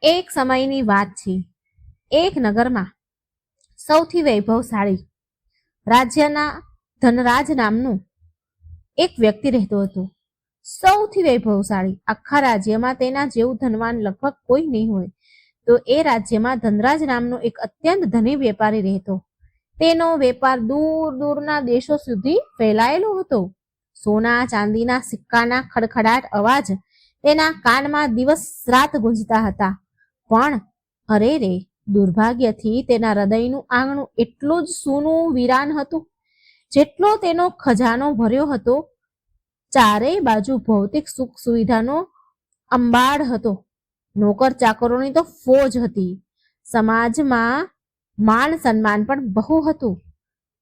એક સમયની વાત છે. એક નગરમાં સૌથી વૈભવશાળી રાજ્યના ધનરાજ નામનું એક વ્યક્તિ રહેતો હતો. સૌથી વૈભવશાળી. આખા રાજ્યમાં તેના જેવું ધનવાન લગભગ કોઈ નહીં હોય. તો એ રાજ્યમાં ધનરાજ નામનો એક અત્યંત ધની વેપારી રહેતો. તેનો વેપાર દૂર દૂરના દેશો સુધી ફેલાયેલો હતો. સોના ચાંદીના સિક્કાના ખડખડાટ અવાજ તેના કાનમાં દિવસ રાત ગુંજતા હતા. પણ અરે રે, દુર્ભાગ્યથી તેના હૃદયનું આંગણું એટલું જ સૂનું વીરાન હતું જેટલો તેનો ખજાનો ભર્યો હતો. ચારેય બાજુ ભૌતિક સુખ સુવિધાનો અંબાડ હતો. નોકર ચાકરોની તો ફોજ હતી. સમાજમાં માન સન્માન પણ બહુ હતું.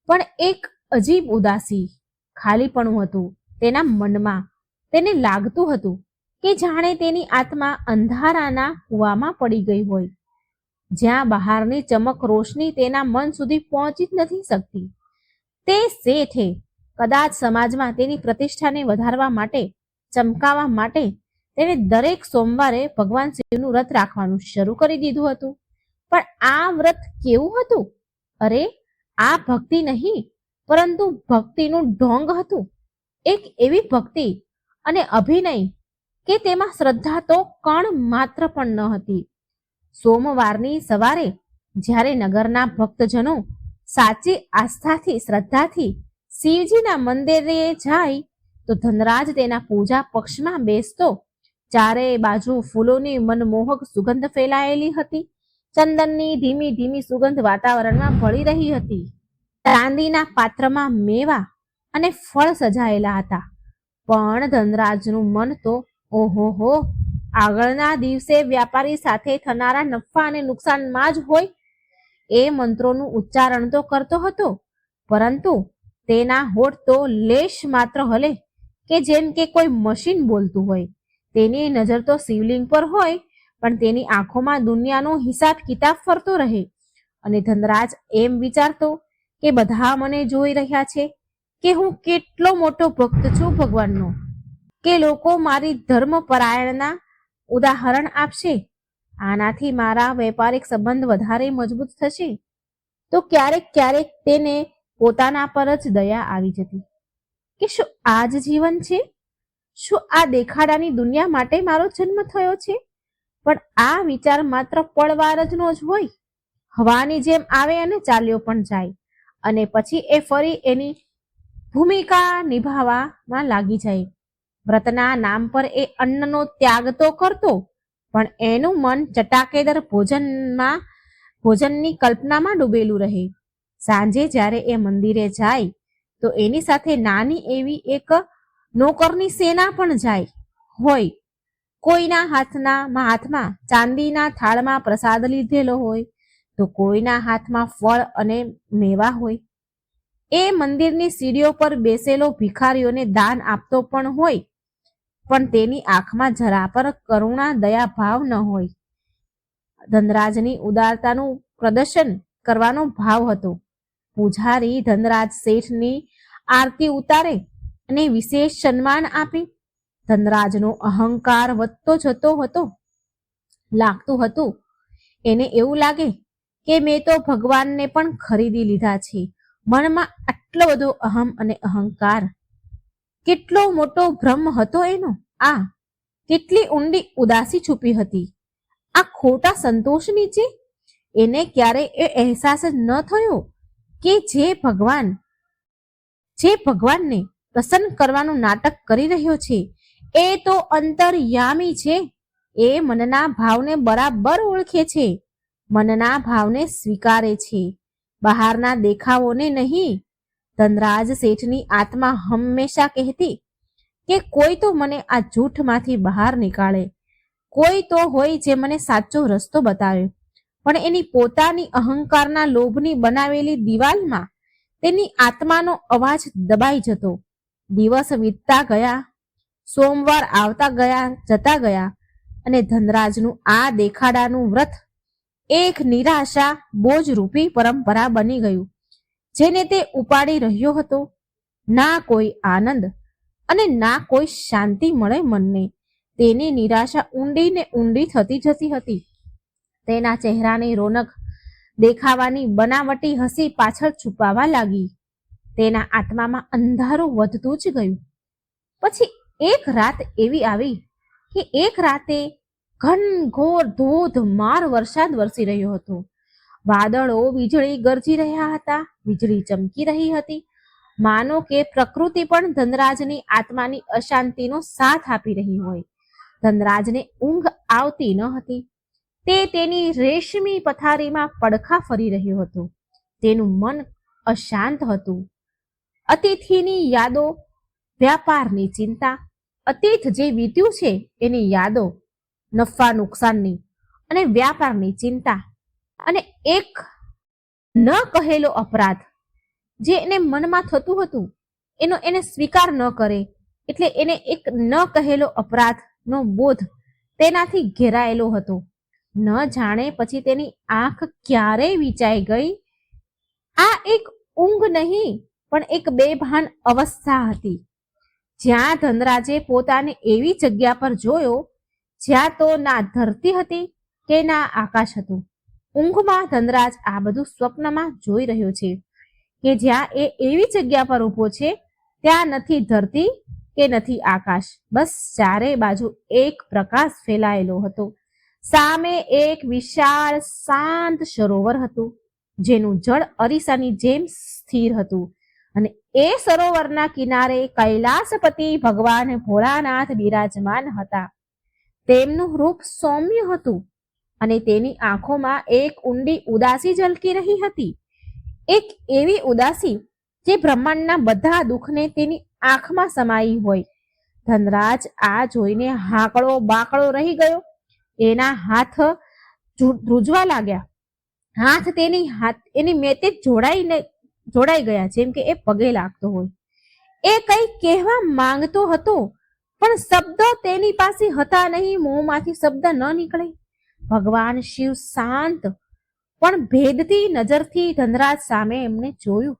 પણ એક અજીબ ઉદાસી, ખાલીપણું હતું તેના મનમાં. તેને લાગતું હતું કે જાણે તેની આત્મા અંધારાના કૂવામાં પડી ગઈ હોય, જ્યાં બહારની ચમક રોશની તેના મન સુધી પહોંચી જ નથી શકતી. તે શેઠે કદાચ સમાજમાં તેની પ્રતિષ્ઠાને વધારવા માટે, ચમકાવવા માટે તેણે દરેક સોમવારે ભગવાન શિવનું વ્રત રાખવાનું શરૂ કરી દીધું હતું. પણ આ વ્રત કેવું હતું? અરે, આ ભક્તિ નહીં, પરંતુ ભક્તિનું ઢોંગ હતું. એક એવી ભક્તિ અને અભિનય કે તેમાં શ્રદ્ધા તો કણ માત્ર પણ ન હતી. સોમવારની સવારે જ્યારે નગરના ભક્તજનો સાચી આસ્થાથી, શ્રદ્ધાથી શિવજીના મંદિરે જાય તો ધનરાજ તેના પૂજા પક્ષમાં બેસતો. ચારે બાજુ ફૂલોની મનમોહક સુગંધ ફેલાયેલી હતી. ચંદનની ધીમી ધીમી સુગંધ વાતાવરણમાં ભળી રહી હતી. ચાંદીના પાત્રમાં મેવા અને ફળ સજાયેલા હતા. પણ ધનરાજનું મન તો ઓહોહો, આગળના દિવસે વ્યાપારી સાથે થનારા નફા અને નુકસાનમાં જ હોય એ મંત્રોનું ઉચ્ચારણ તો કરતો હતો, પરંતુ તેના હોઠ તો લેશ માત્ર હલે કે જેમ કે કોઈ મશીન બોલતું હોય. તેની નજર તો શિવલિંગ પર હોય, પણ તેની આંખોમાં દુનિયાનો હિસાબ કિતાબ ફરતો રહે. અને ધનરાજ એમ વિચારતો કે બધા મને જોઈ રહ્યા છે કે હું કેટલો મોટો ભક્ત છું ભગવાનનો. કે લોકો મારી ધર્મપરાયણના ઉદાહરણ આપશે. આનાથી મારા વેપારિક સંબંધ વધારે મજબૂત થશે. તો ક્યારેક ક્યારેક તેને પોતાના પર જ દયા આવી જતી કે શું આ જ જીવન છે? શું આ દેખાડાની દુનિયા માટે મારો જન્મ થયો છે? પણ આ વિચાર માત્ર પળવાર જ નો જ હોય. હવાની જેમ આવે અને ચાલ્યો પણ જાય, અને પછી એ ફરી એની ભૂમિકા નિભાવવામાં લાગી જાય. વ્રતના નામ પર એ અન્નનો ત્યાગ તો કરતો, પણ એનું મન ચટાકેદાર ભોજનની કલ્પનામાં ડૂબેલું રહે. સાંજે જ્યારે એ મંદિરે જાય તો એની સાથે નાની એવી એક નોકરની સેના પણ જાય હોય. કોઈના હાથમાં ચાંદીના થાળમાં પ્રસાદ લીધેલો હોય, તો કોઈના હાથમાં ફળ અને મેવા હોય. એ મંદિરની સીડીઓ પર બેસેલો ભિખારીઓને દાન આપતો પણ હોય, પણ તેની આંખમાં જરા પર કરુણા દયા ભાવ ન હોય. ધનરાજની ઉદારતાનું પ્રદર્શન કરવાનો ભાવ હતો. પૂજારી ધનરાજ શેઠની આરતી ઉતારે અને વિશેષ સન્માન આપે. ધનરાજનો અહંકાર વધતો જતો હતો. લાગતું હતું એને એવું લાગે કે મેં તો ભગવાનને પણ ખરીદી લીધા છે. મનમાં આટલો બધો અહમ અને અહંકાર! કેટલો મોટો ભ્રમ હતો એનો! આ કેટલી ઊંડી ઉદાસી છુપી હતી આ ખોટા સંતોષ નીચે! એને ક્યારે એ અહેસાસ જ ન થયો કે જે ભગવાનને પ્રસન્ન કરવાનું નાટક કરી રહ્યો છે એ તો અંતર્યામી છે. એ મનના ભાવને બરાબર ઓળખે છે, મનના ભાવને સ્વીકારે છે, બહારના દેખાવોને નહીં. ધનરાજ શેઠની આત્મા હંમેશા કહેતી કે કોઈ તો મને આ જૂઠમાંથી બહાર નીકાળે, કોઈ તો હોય જે મને સાચો રસ્તો બતાવે. પણ એની પોતાની અહંકારના લોભની બનાવેલી દિવાલમાં તેની આત્માનો અવાજ દબાઈ જતો. દિવસ વીતતા ગયા, સોમવાર જતા ગયા, અને ધનરાજનું આ દેખાડાનું વ્રત એક નિરાશા બોજરૂપી પરંપરા બની ગયું, જેને તે ઉપાડી રહ્યો હતો. ના કોઈ આનંદ અને ના કોઈ શાંતિ મળે મનને. તેની નિરાશા ઊંડી ને ઊંડી થતી જતી હતી. તેના ચહેરાની રોનક દેખાવાની બનાવટી હસી પાછળ છુપાવા લાગી. તેના આત્મામાં અંધારું વધતું જ ગયું. પછી એક રાત એવી આવી કે એક રાતે ઘનઘોર ધોધમાર વરસાદ વરસી રહ્યો હતો. વાદળો વીજળી ગરજી રહ્યા હતા, વીજળી ચમકી રહી હતી. માનો કે પ્રકૃતિ પણ ધનરાજની આત્માની અશાંતિનો સાથ આપી રહી હોય. ધનરાજને ઊંઘ આવતી ન હતી. તે તેની રેશમી પથારીમાં પડખા ફરી રહ્યો હતો. તેનું મન અશાંત હતું. અતિથિની યાદો, વ્યાપારની ચિંતા, અતીત જે વીત્યું છે એની યાદો, નફા નુકસાનની અને વ્યાપારની ચિંતા, અને એક ન કહેલો અપરાધ જે એને મનમાં થતું હતું એનો એને સ્વીકાર ન કરે, એટલે એને એક ન કહેલો અપરાધનો બોધ તેનાથી ઘેરાયેલો હતો. ન જાણે પછી તેની આંખ ક્યારે વીંચાઈ ગઈ. આ એક ઊંઘ નહીં, પણ એક બેભાન અવસ્થા હતી, જ્યાં ધનરાજે પોતાને એવી જગ્યા પર જોયો જ્યાં તો ના ધરતી હતી કે ના આકાશ હતું. ઊંઘમાં ધનરાજ આ બધું સ્વપ્નમાં જોઈ રહ્યો છે કે જ્યાં એ એવી જગ્યા પર ઊભો છે ત્યાં નથી ધરતી કે નથી આકાશ, બસ ચારે બાજુ એક પ્રકાશ ફેલાયેલો હતો. સામે એક વિશાળ શાંત સરોવર હતું, જેનું જળ અરીસાની જેમ સ્થિર હતું, અને એ સરોવરના કિનારે કૈલાસપતિ ભગવાન ભોળાનાથ બિરાજમાન હતા. તેમનું રૂપ સૌમ્ય હતું, અને તેની આંખોમાં એક ઊંડી ઉદાસી ઝલકી રહી હતી. એક એવી ઉદાસી જે બ્રહ્માંડના બધા દુઃખને તેની આંખમાં સમાઈ હોય. ધનરાજ આ જોઈને હાકડો બાકડો રહી ગયો. એના હાથ ધ્રુજવા લાગ્યા. હાથ એની મેતે જોડાઈ ગયા, જેમ કે એ પગે લાગતો હોય. એ કંઈ કહેવા માંગતો હતો, પણ શબ્દ તેની પાસે હતા નહીં. મોંમાંથી શબ્દ ન નીકળે. ભગવાન શિવ શાંત પણ ભેદતી નજરથી ધનરાજ સામે એમણે જોયું.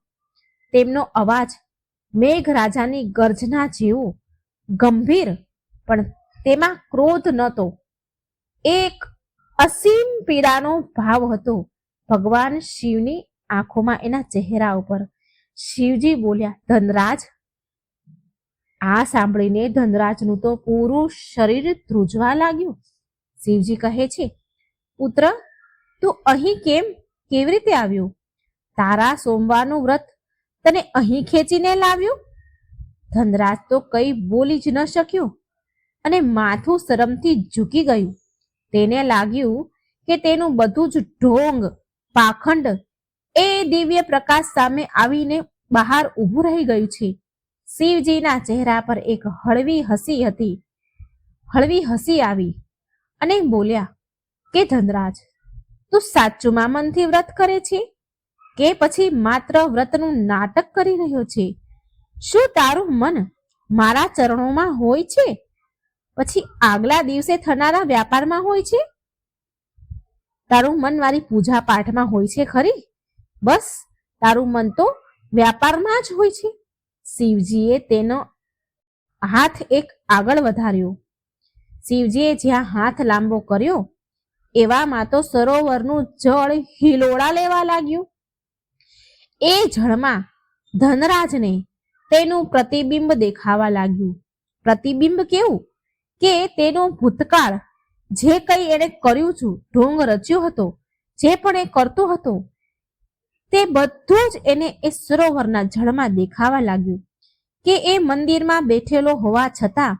તેમનો અવાજ મેઘરાજાની ગર્જના જેવો ગંભીર, પણ તેમાં ક્રોધ નહોતો. એક અસીમ પીડાનો ભાવ હતો ભગવાન શિવની આંખોમાં, એના ચહેરા ઉપર. શિવજી બોલ્યા, ધનરાજ. આ સાંભળીને ધનરાજનું તો પૂરું શરીર ધ્રુજવા લાગ્યું. શિવજી કહે છે, પુત્ર, તું અહીં કેવી રીતે આવ્યો? તારા સોમવારનું વ્રત તને અહીં ખેંચીને લાવ્યું? ધનરાજ તો કઈ બોલી જ ન શક્યો અને માથું શરમથી ઝૂકી ગયું. તેને લાગ્યું કે તેનું બધું જ ઢોંગ, પાખંડ એ દિવ્ય પ્રકાશ સામે આવીને બહાર ઊભું રહી ગયું છે. શિવજીના ચહેરા પર એક હળવી હસી આવી અને બોલ્યા કે ધનરાજ, તું સાચુમાં મનથી વ્રત કરે છે કે પછી માત્ર વ્રતનું નાટક કરી રહ્યો છે? શું તારું મન મારા ચરણોમાં હોય છે, પછી આગલા દિવસે થનારા વ્યાપારમાં હોય છે? તારું મન મારી પૂજા પાઠમાં હોય છે ખરી? બસ, તારું મન તો વ્યાપારમાં જ હોય છે. શિવજીએ તેનો હાથ એક આગળ વધાર્યો. શિવજીએ જ્યાં હાથ લાંબો કર્યો એવામાં તો સરોવરનું જળ હિલોળા લેવા લાગ્યું. એ જળમાં ધનરાજને તેનું પ્રતિબિંબ દેખાવા લાગ્યું. પ્રતિબિંબ કેવું કે તેનો ભૂતકાળ, જે કંઈ એણે કર્યું છું, ઢોંગ રચ્યો હતો, જે પણ એ કરતો હતો, તે બધું જ એને એ સરોવરના જળમાં દેખાવા લાગ્યું. કે એ મંદિરમાં બેઠેલો હોવા છતાં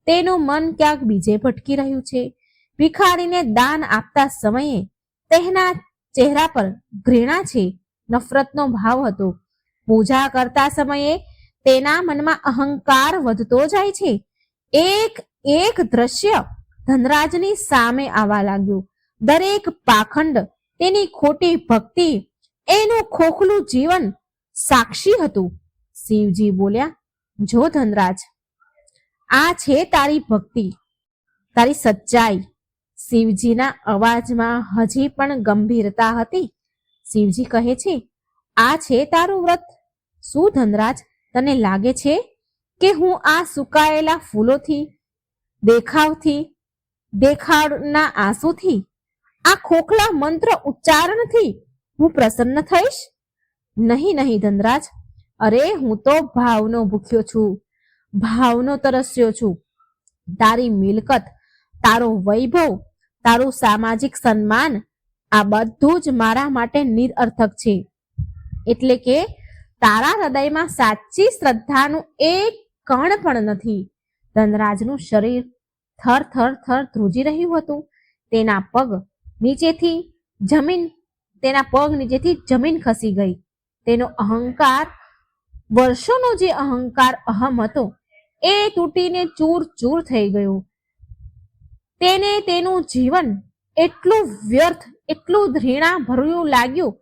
તેનું મન ક્યાંક બીજે ભટકી રહ્યું છે. ભિખારીને દાન આપતા સમયે તેના ચહેરા પર ઘૃણા છે, નફરતનો ભાવ હતો. પૂજા કરતા સમયે તેના મનમાં અહંકાર વધતો જાય છે. એક દ્રશ્ય ધનરાજની સામે આવવા લાગ્યું. દરેક પાખંડ, તેની ખોટી ભક્તિ, એનું ખોખલું જીવન સાક્ષી હતું. શિવજી બોલ્યા, જો ધનરાજ, આ છે તારી ભક્તિ, તારી સચ્ચાઈ. શિવજીના અવાજમાં હજી પણ ગંભીરતા હતી. શિવજી કહે છે, આ છે તારું વ્રત. શું ધનરાજ, તને લાગે છે કે હું આ સુકાયેલા ફૂલોથી, દેખાડના આંસુથી, આ ખોખલા મંત્ર ઉચ્ચારણથી હું પ્રસન્ન થઈશ? નહીં ધનરાજ. અરે, હું તો ભાવનો ભૂખ્યો છું, ભાવનો તરસ્યો છું. તારી મિલકત, તારો વૈભવ, તારું સામાજિક સન્માન, આ બધું જ મારા માટે નિરર્થક છે. એટલે કે તારા હૃદયમાં સાચી શ્રદ્ધાનું એક કણ પણ નથી. ધનરાજનું શરીર થર ધ્રુજી રહ્યું હતું. તેના પગ નીચેથી જમીન ખસી ગઈ. તેનો અહંકાર, વર્ષોનો જે અહંકાર અહમ હતો, એ તૂટીને ચૂર થઈ ગયો. તેને તેનું જીવન એટલું વ્યર્થ, એટલું ઘૃણા ભર્યું લાગ્યું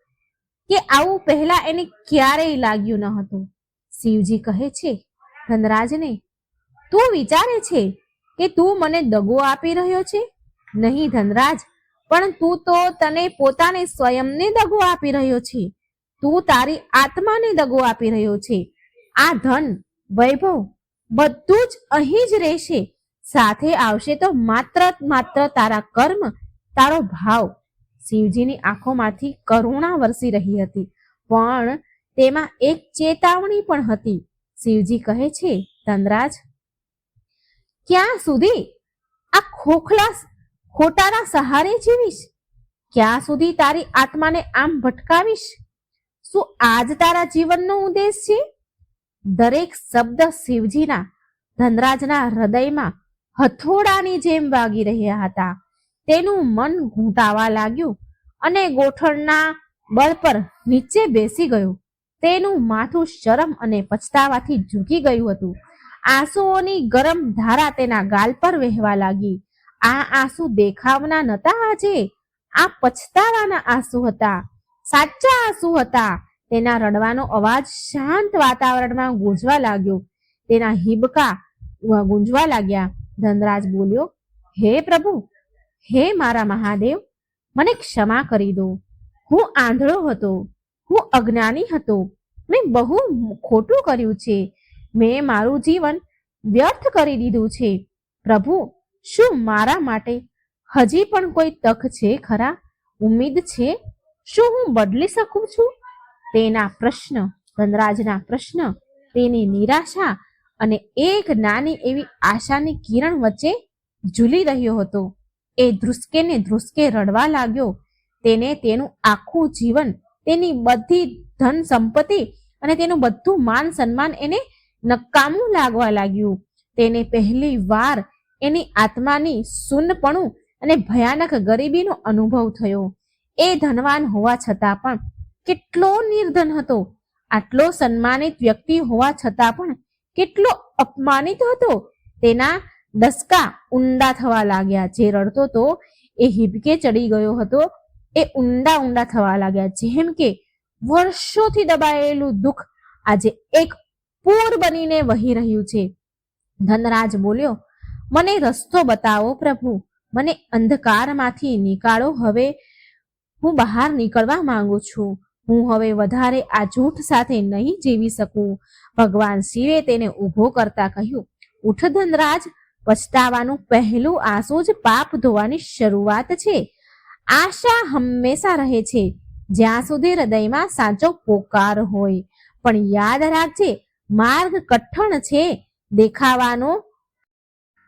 કે આવું પહેલા એને ક્યારેય લાગ્યું ન હતું. શિવજી કહે છે ધનરાજને, તું વિચારે છે કે તું મને દગો આપી રહ્યો છે? નહીં ધનરાજ, પણ તું તો તને પોતાને સ્વયંને દગો આપી રહ્યો છે. તું તારી આત્માને દગો આપી રહ્યો છે. આ ધન, વૈભવ બધું જ અહીં જ રહેશે. સાથે આવશે તો માત્ર તારા કર્મ, તારો ભાવ. શિવજીની આંખોમાંથી કરુણા વરસી રહી હતી, પણ તેમાં એક ચેતવણી પણ હતી. શિવજી કહે છે, ધનરાજ, ક્યાં સુધી આ ખોટાના સહારે જીવીશ? ક્યાં સુધી તારી આત્માને આમ ભટકાવીશ? શું આજ તારા જીવનનો ઉદ્દેશ છે? દરેક શબ્દ શિવજીના ધનરાજના હૃદયમાં હથોડાની જેમ વાગી રહ્યા હતા. તેનું મન ઘૂંટાવા લાગ્યું અને ગોઠણના બળ પર નીચે બેસી ગયું. તેનું માથું શરમ અને પછતાવાથી ઝૂકી ગયું હતું. આંસુઓની ગરમ ધારા તેના ગાલ પર વહેવા લાગી. આ આંસુ દેખાવના નહોતા આજે, આ પછતાવાના આંસુ હતા, સાચા આંસુ હતા. તેના રડવાનો અવાજ શાંત વાતાવરણમાં ગૂંજવા લાગ્યો. તેના હિબકા ગુંજવા લાગ્યા. ધનરાજ બોલ્યો, હે પ્રભુ, હે મારા મહાદેવ, મને ક્ષમા કરી દો. હું આંધળો હતો, હું અજ્ઞાની હતો, મેં બહુ ખોટું કર્યું છે. મેં મારું જીવન વ્યર્થ કરી દીધું છે. પ્રભુ, શું મારા માટે હજી પણ કોઈ તક છે ખરા? ઉમ્મીદ છે? શું હું બદલી શકું છું? તેના પ્રશ્ન, ધનરાજના પ્રશ્ન, તેની નિરાશા અને એક નાની એવી આશાની કિરણ વચ્ચે ઝૂલી રહ્યો હતો. એ ધ્રુસકે ને ધ્રુસકે રડવા લાગ્યો. તેને તેનું આખું જીવન, તેની બધી ધન સંપત્તિ અને તેનું બધું માન સન્માન એને નકામું લાગવા લાગ્યું. તેને પહેલી વાર એની આત્માની શૂન્યપણું અને ભયાનક ગરીબીનો અનુભવ થયો. એ ધનવાન હોવા છતાં પણ કેટલો નિર્ધન હતો. આટલો સન્માનિત વ્યક્તિ હોવા છતાં પણ કેટલો અપમાનિત હતો. તેના ડસકા ઊંડા થવા લાગ્યા. જે રડતો તો એ હિબકે ચડી ગયો હતો, એ ઊંડા ઊંડા થવા લાગ્યા. જેમ કે વર્ષોથી દબાયેલું દુઃખ આજે એક પૂર બનીને વહી રહ્યું છે. ધનરાજ બોલ્યો, મને રસ્તો બતાવો પ્રભુ, મને અંધકારમાંથી નીકાળો. હવે હું બહાર નીકળવા માંગુ છું. હું હવે વધારે આ જૂઠ સાથે નહીં જીવી શકું. ભગવાન શિવે તેને ઊભો કરતા કહ્યું, ઉઠ ધનરાજ, પછતાવાનું પહેલું આંસુ જ પાપ ધોવાની શરૂઆત છે. આશા હંમેશા રહે છે જ્યાં સુધી હૃદયમાં સાચો પોકાર હોય. પણ યાદ રાખજે, માર્ગ કઠણ છે.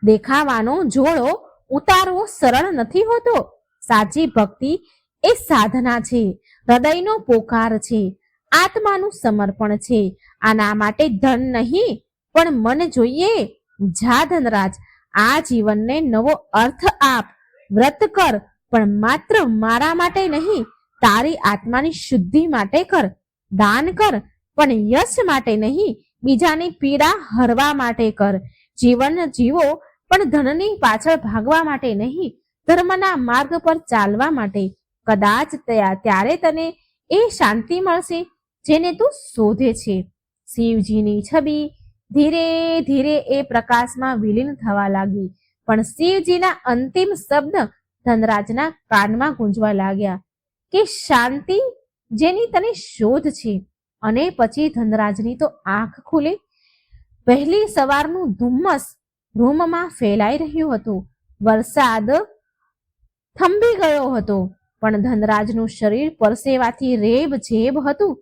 દેખાવાનો જોડો ઉતારવો સરળ નથી હોતો. સાચી ભક્તિ એ સાધના છે, હૃદયનો પોકાર છે, આત્માનું સમર્પણ છે. આના માટે ધન નહીં પણ મન જોઈએ. જા ધનરાજ, આ જીવનને નવો અર્થ આપ. વ્રત કર, પણ માત્ર મારા માટે નહીં, તારી આત્માની શુદ્ધિ માટે કર. દાન કર, પણ યશ માટે નહીં, બીજાની પીડા હરવા માટે કર. જીવન જીવો, પણ ધનની પાછળ ભાગવા માટે નહીં, ધર્મના માર્ગ પર ચાલવા માટે. કદાચ ત્યારે તને એ શાંતિ મળશે જેને તું શોધે છે. શિવજીની છબી ધીરે ધીરે એ પ્રકાશમાં વિલીન થવા લાગી. પણ શિવજીના અંતિમ શબ્દ ધનરાજના કાનમાં ગુંજવા લાગ્યા કે શાંતિ જેની તને શોધ છે. અને પછી ધનરાજની તો આંખ ખુલી. પહેલી સવારનું ધુમ્મસ રૂમમાં ફેલાઈ રહ્યું હતું. વરસાદ થંભી ગયો હતો, પણ ધનરાજનું શરીર પરસેવાથી રેબઝેબ હતું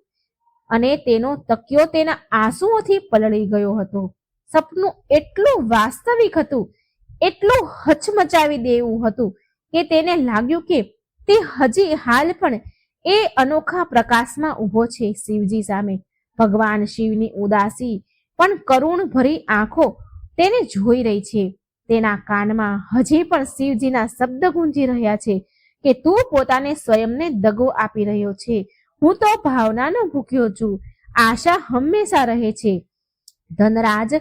અને તેનો તકિયો તેના આંસુઓથી પલળી ગયો હતો. સપનું એટલું વાસ્તવિક હતું, એટલું હચમચાવી દેવું હતું કે તેને લાગ્યું કે તે હજી હાલ પણ એ અનોખા પ્રકાશમાં ઊભો છે શિવજી સામે. ભગવાન શિવની ઉદાસી પણ કરુણ ભરી આંખો તેને જોઈ રહી છે. તેના કાનમાં હજી પણ શિવજીના શબ્દ ગુંજી રહ્યા છે કે તું પોતાને સ્વયંને દગો આપી રહ્યો છે. હું તો ભાવનાનો ભૂખ્યો છું. આશા હંમેશા રહે છે. ધનરાજ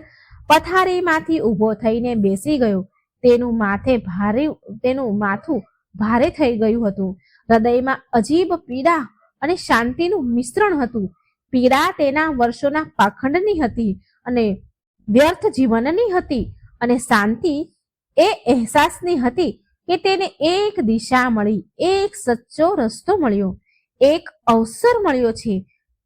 પથારીમાંથી ઊભો થઈને બેસી ગયો. તેનું માથું ભારે થઈ ગયું હતું. હૃદયમાં અજીબ પીડા અને શાંતિનું મિશ્રણ હતું. પીડા તેના વર્ષોના પાખંડની હતી અને વ્યર્થ જીવનની હતી, અને શાંતિ એ અહેસાસની હતી કે તેને એક દિશા મળી, એક સચ્ચો રસ્તો મળ્યો, એક અવસર મળ્યો છે.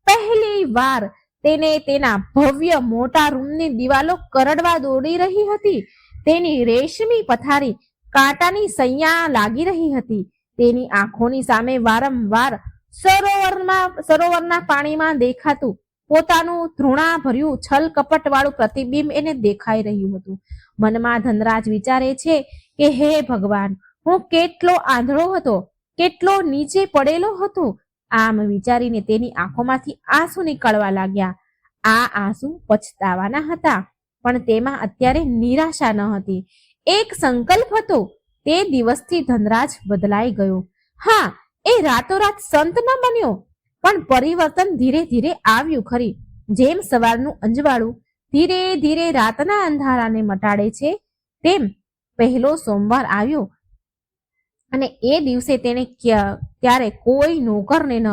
પહેલી વાર તેને તેના ભવ્ય મોટા રૂમની દિવાલો કરડવા દોડી રહી હતી. તેની રેશમી પથારી કાંટાની સૈયા લાગી રહી હતી. તેની આંખોની સામે વારંવાર સરોવરના પાણીમાં દેખાતું પોતાનું ધૃણાભર્યું છલ કપટ વાળું પ્રતિબિંબ એને દેખાઈ રહ્યું હતું. મનમાં ધનરાજ વિચારે છે કે હે ભગવાન, હું કેટલો આંધળો હતો, કેટલો નીચે પડેલો હતો. આમ વિચારીને તેની આંખોમાંથી આંસુ નીકળવા લાગ્યા. આ આંસુ પછતાવાના હતા, પણ તેમાં અત્યારે નિરાશા ન હતી. એક સંકલ્પ હતો. તે દિવસથી ધનરાજ બદલાઈ ગયો. હા, એ રાતોરાત સંત ન બન્યો, પણ પરિવર્તન ધીરે ધીરે આવ્યું ખરી. જેમ સવારનું અંજવાળું ધીરે ધીરે રાતના અંધારાને મટાડે છે, તેમ પહેલો સોમવાર આવ્યો અને એ દિવસે તેને ત્યારે કોઈ નોકરને ન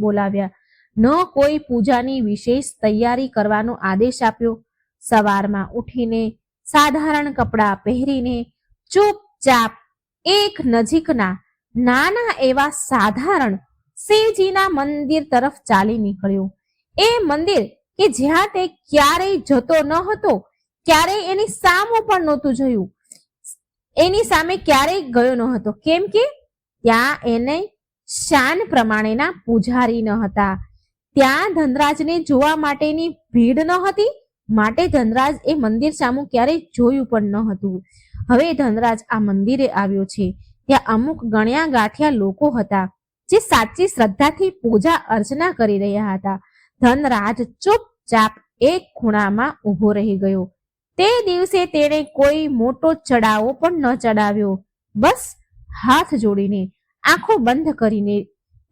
બોલાવ્યા, ન કોઈ પૂજાની વિશેષ તૈયારી કરવાનો આદેશ આપ્યો. સવારમાં ઉઠીને સાધારણ કપડાં પહેરીને ચૂપચાપ એક નજીકના નાના એવા સાધારણ શિવજીના મંદિર તરફ ચાલી નીકળ્યો. એ મંદિર કે જ્યાં તે ક્યારેય જતો ન હતો, ક્યારેય એની સામું પણ નહોતું જોયું, એની સામે ક્યારેય ગયો ન હતો, કેમ કે ત્યાં એને શાન પ્રમાણેના પૂજારી ન હતા. ત્યાં ધનરાજને જોવા માટેની ભીડ ન હતી, માટે ધનરાજ એ મંદિર સામું ક્યારેય જોયું પણ ન હતું. હવે ધનરાજ આ મંદિરે આવ્યો છે. ત્યાં અમુક ગણ્યા ગાંઠિયા લોકો હતા જે સાચી શ્રદ્ધાથી પૂજા અર્ચના કરી રહ્યા હતા. ધનરાજ ચૂપચાપ એક ખૂણામાં ઊભો રહી ગયો. તે દિવસે તેણે કોઈ મોટો ચડાવો પણ ન ચડાવ્યો. બસ હાથ જોડીને, આંખો બંધ કરીને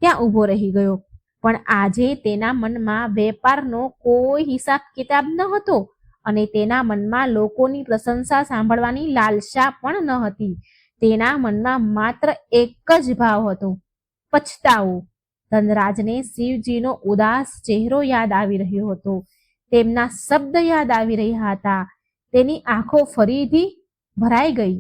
ત્યાં ઊભો રહી ગયો. પણ આજે તેના મનમાં વેપારનો કોઈ હિસાબ કિતાબ ન હતો અને તેના મનમાં લોકોની પ્રશંસા સાંભળવાની લાલસા પણ ન હતી. તેના મનમાં માત્ર એક જ ભાવ હતો, પછતાવો. ધનરાજને શિવજીનો ઉદાસ ચહેરો યાદ આવી રહ્યો હતો. તેમના શબ્દ યાદ આવી રહ્યા હતા. તેની આંખો ફરીથી ભરાઈ ગઈ.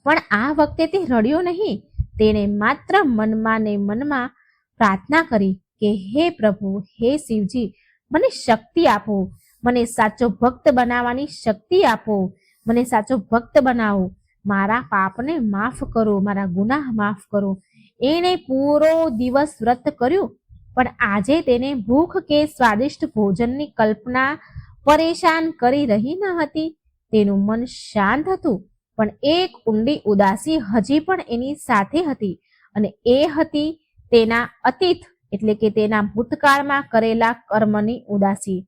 પણ આ વખતે તે રડ્યો નહીં. તેણે માત્ર મનમાં ને મનમાં પ્રાર્થના કરી કે હે પ્રભુ, હે શિવજી, મને શક્તિ આપો, મને સાચો ભક્ત બનાવવાની શક્તિ આપો, મને સાચો ભક્ત બનાવો, મારા પાપને માફ કરો, મારા ગુનાહ માફ કરો. એણે પૂરો દિવસ વ્રત કર્યું, પણ આજે તેને ભૂખ કે સ્વાદિષ્ટ ભોજનની કલ્પના પરેશાન કરી રહી ન હતી. તેનું મન શાંત હતું, પણ એક ઊંડી ઉદાસી હજી પણ એની સાથે હતી, અને એ હતી તેના અતીત એટલે કે તેના ભૂતકાળમાં કરેલા કર્મની ઉદાસી.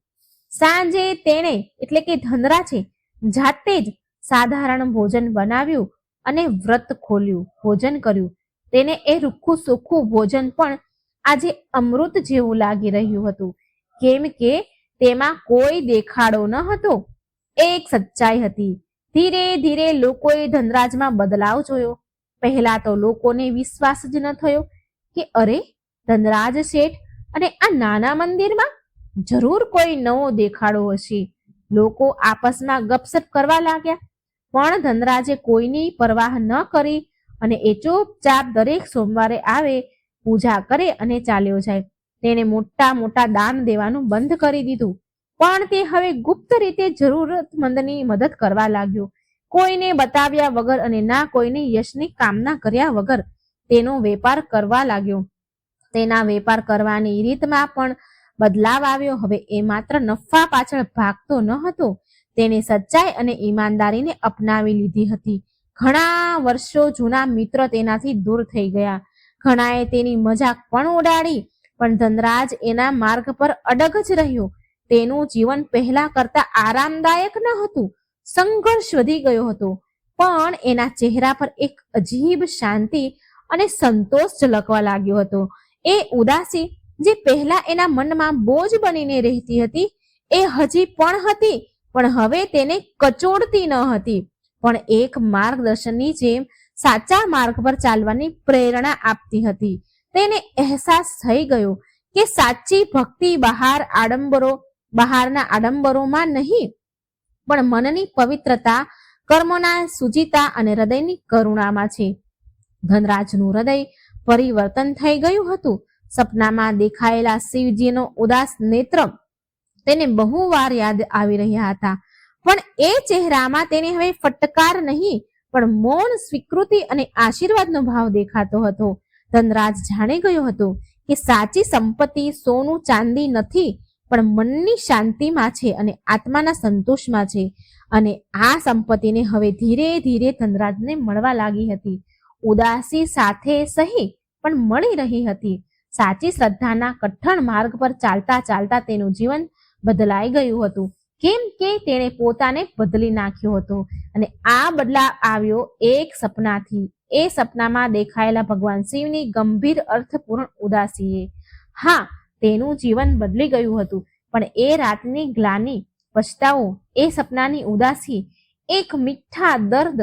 સાંજે તેણે એટલે કે ધનરાજે જાતે જ સાધારણ ભોજન બનાવ્યું અને વ્રત ખોલ્યું, ભોજન કર્યું. તેને એ રૂખું સૂખું ભોજન પણ આજે અમૃત જેવું લાગી રહ્યું હતું, કેમ કે તેમાં કોઈ દેખાડો ન હતો, એક સચ્ચાઈ હતી. ધીરે ધીરે લોકોએ ધનરાજમાં બદલાવ જોયો. પહેલા તો લોકોને વિશ્વાસ જ ન થયો કે અરે, ધનરાજ શેઠ અને આ નાના મંદિરમાં જરૂર કોઈ નવો દેખાડો હશે. લોકો આપસમાં ગપસપ કરવા લાગ્યા, પણ ધનરાજે કોઈની પરવાહ ન કરી અને એ ચૂપચાપ દરેક સોમવારે આવે, પૂજા કરે અને ચાલ્યો જાય. તેણે મોટા મોટા દાન દેવાનું બંધ કરી દીધું, પણ તે હવે ગુપ્ત રીતે જરૂરતમંદની મદદ કરવા લાગ્યો. કોઈને બતાવ્યા વગર અને ના કોઈને યશની કામના કર્યા વગર તેનો વેપાર કરવા લાગ્યો. તેના વેપાર કરવાની રીતમાં પણ બદલાવ આવ્યો. હવે એ માત્ર નફા પાછળ ભાગતો ન હતો, તેણે સચ્ચાઈ અને ઈમાનદારીને અપનાવી લીધી હતી. ઘણા વર્ષો જૂના મિત્ર તેનાથી દૂર થઈ ગયા. ઘણાએ તેની મજાક પણ ઉડાડી, પણ ધનરાજ એના માર્ગ પર અડગ જ રહ્યો. તેનું જીવન પહેલા કરતા આરામદાયક ન હતું, સંઘર્ષ વધી ગયો હતો, પણ એના ચહેરા પર એક અજીબ શાંતિ અને સંતોષ ઝલકવા લાગ્યો હતો. એ ઉદાસી જે પહેલા એના મનમાં બોજ બનીને રહેતી હતી, એ હજી પણ હતી, પણ હવે તેને કચોડતી ન હતી, પણ એક માર્ગદર્શનની જેમ સાચા માર્ગ પર ચાલવાની પ્રેરણા આપતી હતી. તેને અહેસાસ થઈ ગયો કે સાચી ભક્તિ બહારના આડંબરોમાં નહીં, પણ મનની પવિત્રતા, કર્મોના સુચિતા અને હૃદયની કરુણામાં છે. ધનરાજનું હૃદય પરિવર્તન થઈ ગયું હતું. સપનામાં દેખાયેલા શિવજીનો ઉદાસ નેત્ર તેને બહુ વાર યાદ આવી રહ્યા હતા, પણ એ ચહેરામાં તેને હવે ફટકાર નહીં, પણ મૌન સ્વીકૃતિ અને આશીર્વાદનો ભાવ દેખાતો હતો. ધનરાજ જાણી ગયો હતો કે સાચી સંપત્તિ સોનું ચાંદી નથી, પણ મનની શાંતિમાં છે અને આત્માના સંતોષમાં છે. અને આ સંપત્તિને હવે ધીરે ધીરે ધનરાજને મળવા લાગી હતી. ઉદાસી સાથે સહી પણ મળી રહી હતી. સાચી શ્રદ્ધાના કઠણ માર્ગ પર ચાલતા ચાલતા તેનું જીવન બદલાઈ ગયું હતું, કેમ કે તેણે પોતાને બદલી નાખ્યો હતો. અને આ બદલાવ આવ્યો એક સપનાથી. એ સપનામાં દેખાયેલા ભગવાન શિવની ગંભીર અર્થપૂર્ણ ઉદાસીએ. હા, તેનું જીવન બદલી ગયું હતું, પણ એ રાતની ગ્લાની, પછતાવો, એ સપનાની ઉદાસી એક મીઠા દર્દ,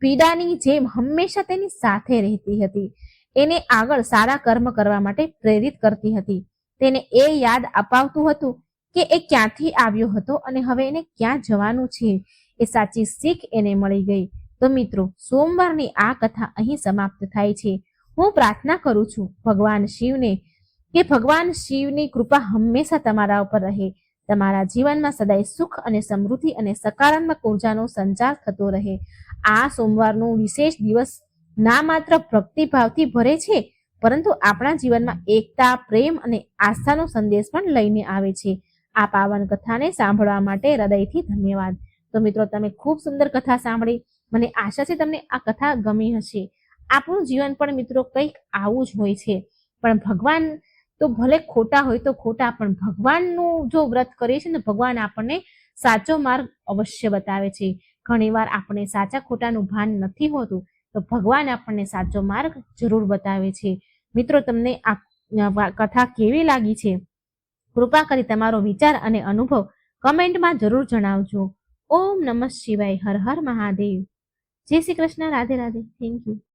પીડાની જેમ હંમેશા તેની સાથે રહેતી હતી. એને આગળ સારા કર્મ કરવા માટે પ્રેરિત કરતી હતી. તેને એ યાદ અપાવતું હતું કે એ ક્યાંથી આવ્યો હતો અને હવે એને ક્યાં જવાનું છે. એ સાચી શીખ એને મળી ગઈ. તો મિત્રો, સોમવારની આ કથા અહીં સમાપ્ત થાય છે. હું પ્રાર્થના કરું છું ભગવાન શિવને કે ભગવાન શિવની કૃપા હંમેશા તમારા ઉપર રહે. તમારા જીવનમાં સદાય સુખ અને સમૃદ્ધિ અને સકારાત્મક ઉર્જાનો સંચાર થતો રહે. આ સોમવારનો વિશેષ દિવસ ના માત્ર ભક્તિભાવથી ભરે છે, પરંતુ આપણા જીવનમાં એકતા, પ્રેમ અને આસ્થાનો સંદેશ પણ લઈને આવે છે. આ પાવન કથાને સાંભળવા માટે હૃદયથી ધન્યવાદ. તો મિત્રો, તમે ખૂબ સુંદર કથા સાંભળી. મને આશા છે તમને આ કથા ગમી હશે. આપણું જીવન પણ મિત્રો કંઈક આવું જ હોય છે. પણ ભગવાન તો ભલે ખોટા હોય તો ખોટા, પણ ભગવાનનું જો વ્રત કરીએ છીએ ને, ભગવાન આપણને સાચો માર્ગ અવશ્ય બતાવે છે. ઘણીવાર આપણે સાચા ખોટાનું ભાન નથી હોતું, તો ભગવાન આપણને સાચો માર્ગ જરૂર બતાવે છે. મિત્રો, તમને આ કથા કેવી લાગી છે? કૃપા કરી તમારો વિચાર અને અનુભવ કમેન્ટમાં જરૂર જણાવજો. ઓમ નમઃ શિવાય. હર હર મહાદેવ. જય શ્રી કૃષ્ણ. રાધે રાધે. Thank you.